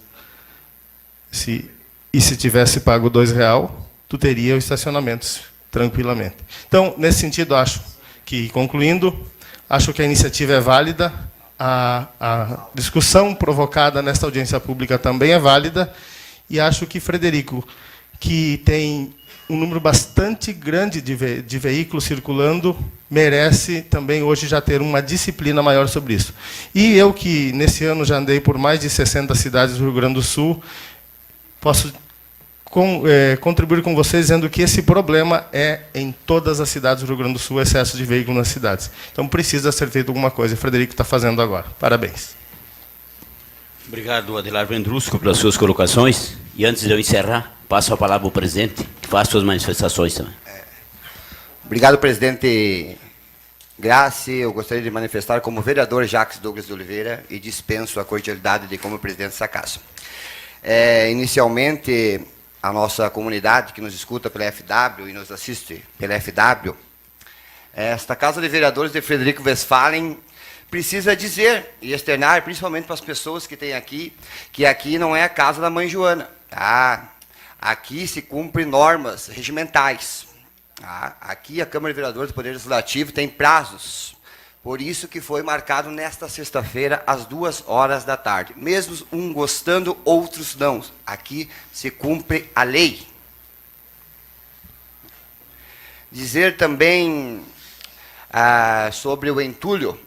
E se tivesse pago R$2, tu teria o estacionamento tranquilamente. Então, nesse sentido, acho que, concluindo, acho que a iniciativa é válida, a discussão provocada nesta audiência pública também é válida, e acho que Frederico, que tem um número bastante grande de veículos circulando, merece também hoje já ter uma disciplina maior sobre isso. E eu, que nesse ano já andei por mais de 60 cidades do Rio Grande do Sul, posso contribuir com vocês dizendo que esse problema é em todas as cidades do Rio Grande do Sul, excesso de veículos nas cidades. Então, precisa ser feito alguma coisa. O Frederico está fazendo agora. Parabéns. Obrigado, Adelar Vendrusco, pelas suas colocações. E antes de eu encerrar, passo a palavra ao presidente, que faz suas manifestações também. Obrigado, presidente Grace. Eu gostaria de manifestar como vereador Jacques Douglas de Oliveira e dispenso a cordialidade de como presidente dessa casa. Inicialmente, a nossa comunidade que nos escuta pela FW e nos assiste pela FW, esta Casa de Vereadores de Frederico Westphalen precisa dizer e externar, principalmente para as pessoas que têm aqui, que aqui não é a casa da mãe Joana. Tá? Aqui se cumprem normas regimentais. Tá? Aqui a Câmara de Vereadores do Poder Legislativo tem prazos. Por isso que foi marcado nesta sexta-feira, às 14h. Mesmo um gostando, outros não. Aqui se cumpre a lei. Dizer também sobre o entulho.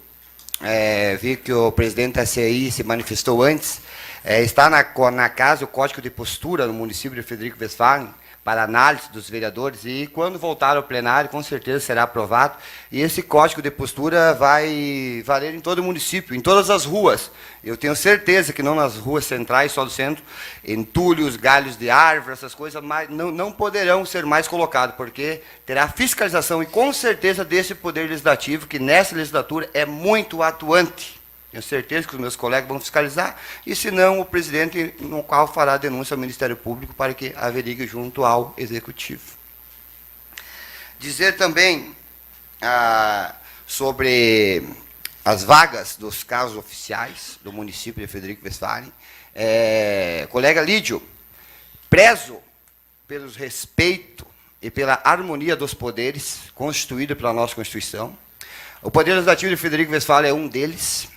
Vi que o presidente da CI se manifestou antes. Está na casa o Código de Postura no município de Frederico Westphalen para análise dos vereadores e, quando voltar ao plenário, com certeza será aprovado. E esse código de postura vai valer em todo o município, em todas as ruas. Eu tenho certeza que não nas ruas centrais, só do centro, entulhos, galhos de árvore, essas coisas não poderão ser mais colocados, porque terá fiscalização e, com certeza, desse Poder Legislativo, que nessa legislatura é muito atuante. Tenho certeza que os meus colegas vão fiscalizar, e se não, o presidente, no qual fará denúncia ao Ministério Público para que averigue junto ao Executivo. Dizer também sobre as vagas dos cargos oficiais do município de Frederico Westphalen. Colega Lídio, prezo pelo respeito e pela harmonia dos poderes constituído pela nossa Constituição. O Poder Legislativo de Frederico Westphalen é um deles.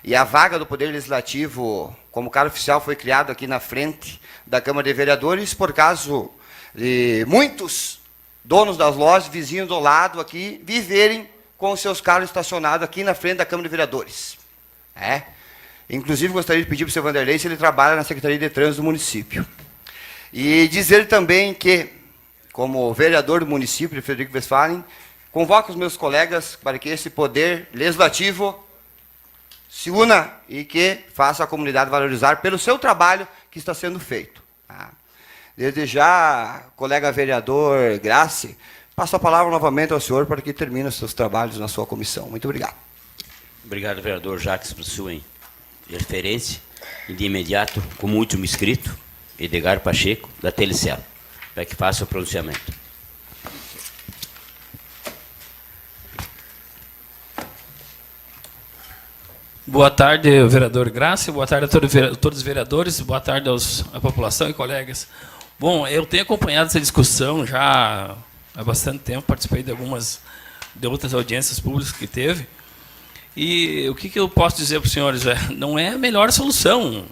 E a vaga do Poder Legislativo, como cargo oficial, foi criado aqui na frente da Câmara de Vereadores, por causa de muitos donos das lojas, vizinhos do lado aqui, viverem com os seus carros estacionados aqui na frente da Câmara de Vereadores. Inclusive, gostaria de pedir para o seu Vanderlei se ele trabalha na Secretaria de Trânsito do município. E dizer também que, como vereador do município de Frederico Westphalen, convoco os meus colegas para que esse Poder Legislativo se una e que faça a comunidade valorizar pelo seu trabalho que está sendo feito. Desde já, colega vereador Grace, passo a palavra novamente ao senhor para que termine os seus trabalhos na sua comissão. Muito obrigado. Obrigado, vereador Jacques, por sua referência. E de imediato, como último inscrito, Edgar Pacheco, da Telecel, para que faça o pronunciamento. Boa tarde, vereador Graça, boa tarde a todos os vereadores, boa tarde à população e colegas. Bom, eu tenho acompanhado essa discussão já há bastante tempo, participei de outras audiências públicas que teve, e o que eu posso dizer para os senhores? Não é a melhor solução.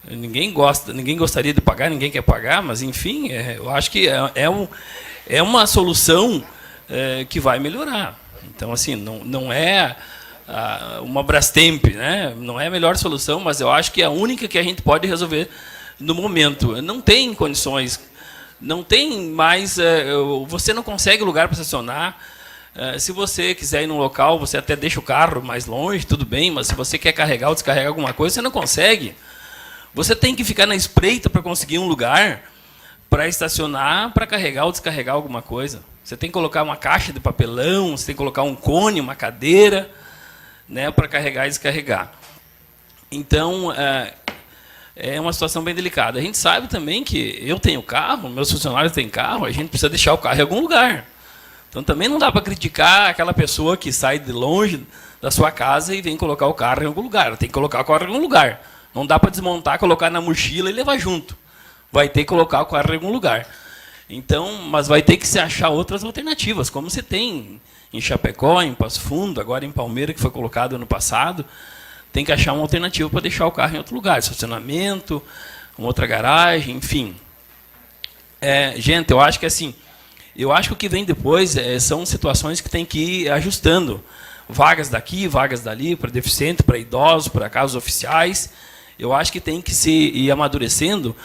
Ninguém gostaria de pagar, ninguém quer pagar, mas, enfim, eu acho que é uma solução que vai melhorar. Então, assim, não é uma Brastemp, né? Não é a melhor solução, mas eu acho que é a única que a gente pode resolver no momento. Não tem condições, não tem mais, você não consegue lugar para estacionar. Se você quiser ir num local, você até deixa o carro mais longe, tudo bem, mas se você quer carregar ou descarregar alguma coisa, você não consegue. Você tem que ficar na espreita para conseguir um lugar para estacionar, para carregar ou descarregar alguma coisa. Você tem que colocar uma caixa de papelão, você tem que colocar um cone, uma cadeira, né, para carregar e descarregar. Então, é uma situação bem delicada. A gente sabe também que eu tenho carro, meus funcionários têm carro, a gente precisa deixar o carro em algum lugar. Então, também não dá para criticar aquela pessoa que sai de longe da sua casa e vem colocar o carro em algum lugar. Tem que colocar o carro em algum lugar. Não dá para desmontar, colocar na mochila e levar junto. Vai ter que colocar o carro em algum lugar. Então, mas vai ter que se achar outras alternativas, como se tem em Chapecó, em Passo Fundo, agora em Palmeira, que foi colocado ano passado. Tem que achar uma alternativa para deixar o carro em outro lugar, estacionamento, uma outra garagem, enfim. Gente, eu acho que assim, o que vem depois são situações que tem que ir ajustando. Vagas daqui, vagas dali, para deficiente, para idosos, para casos oficiais. Eu acho que tem que se ir amadurecendo,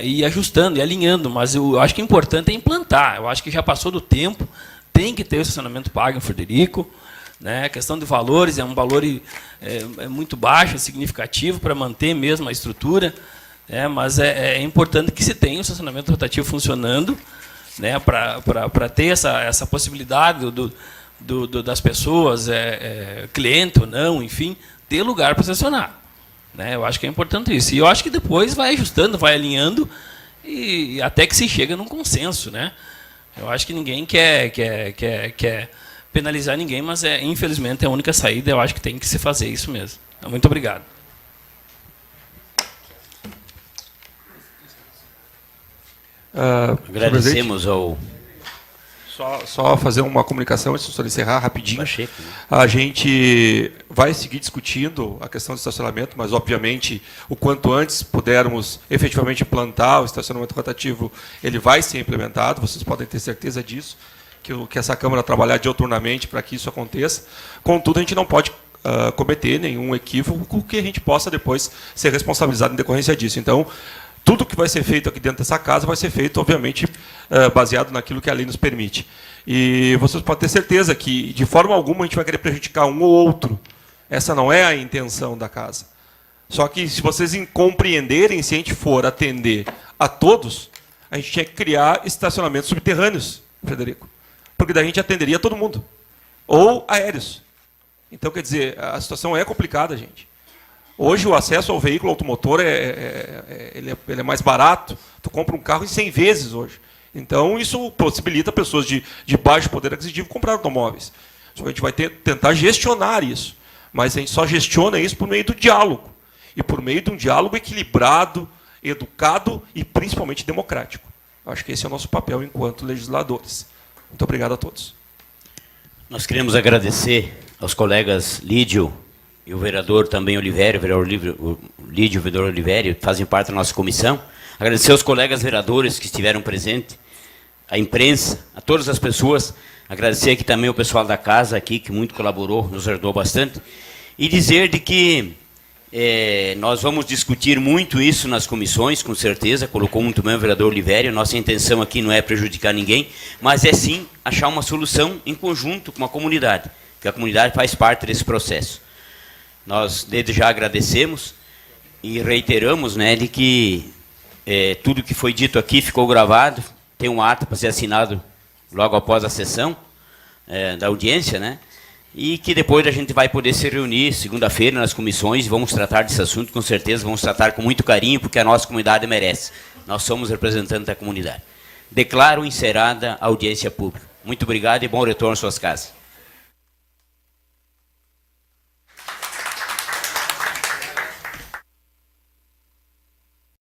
e ajustando, e alinhando, mas eu acho que o importante é implantar. Eu acho que já passou do tempo, tem que ter o estacionamento pago em Frederico, né? A questão de valores é um valor muito baixo, significativo para manter mesmo a estrutura, mas é importante que se tenha o estacionamento rotativo funcionando, né? Para ter essa possibilidade das pessoas, cliente ou não, enfim, ter lugar para estacionar. Né? Eu acho que é importante isso. E eu acho que depois vai ajustando, vai alinhando, e até que se chega num consenso. Né? Eu acho que ninguém quer penalizar ninguém, mas infelizmente é a única saída. Eu acho que tem que se fazer isso mesmo. Então, muito obrigado. Agradecemos ao... Só fazer uma comunicação antes de eu encerrar rapidinho. Pacheco, né? A gente vai seguir discutindo a questão do estacionamento, mas, obviamente, o quanto antes pudermos efetivamente implantar o estacionamento rotativo, ele vai ser implementado, vocês podem ter certeza disso, que essa Câmara trabalhar dioturnamente para que isso aconteça. Contudo, a gente não pode cometer nenhum equívoco que a gente possa depois ser responsabilizado em decorrência disso. Então, tudo que vai ser feito aqui dentro dessa casa vai ser feito, obviamente, baseado naquilo que a lei nos permite. E vocês podem ter certeza que, de forma alguma, a gente vai querer prejudicar um ou outro. Essa não é a intenção da casa. Só que, se vocês compreenderem, se a gente for atender a todos, a gente tinha que criar estacionamentos subterrâneos, Frederico. Porque daí a gente atenderia todo mundo. Ou aéreos. Então, quer dizer, a situação é complicada, gente. Hoje, o acesso ao veículo automotor ele é mais barato. Tu compra um carro em 100 vezes hoje. Então, isso possibilita pessoas de baixo poder aquisitivo comprar automóveis. Só que a gente vai tentar gestionar isso. Mas a gente só gestiona isso por meio do diálogo. E por meio de um diálogo equilibrado, educado e principalmente democrático. Acho que esse é o nosso papel enquanto legisladores. Muito obrigado a todos. Nós queremos agradecer aos colegas Lídio e o vereador também Olivério, Lídio e o vereador Olivério, que fazem parte da nossa comissão. Agradecer aos colegas vereadores que estiveram presentes, a imprensa, a todas as pessoas. Agradecer aqui também o pessoal da casa, aqui, que muito colaborou, nos ajudou bastante. E dizer de que nós vamos discutir muito isso nas comissões, com certeza, colocou muito bem o vereador Olivério. Nossa intenção aqui não é prejudicar ninguém, mas é sim achar uma solução em conjunto com a comunidade, porque a comunidade faz parte desse processo. Nós, desde já, agradecemos e reiteramos, né, de que tudo que foi dito aqui ficou gravado, tem um ato para ser assinado logo após a sessão da audiência, né? E que depois a gente vai poder se reunir segunda-feira nas comissões e vamos tratar desse assunto, com certeza vamos tratar com muito carinho, porque a nossa comunidade merece. Nós somos representantes da comunidade. Declaro encerrada a audiência pública. Muito obrigado e bom retorno às suas casas.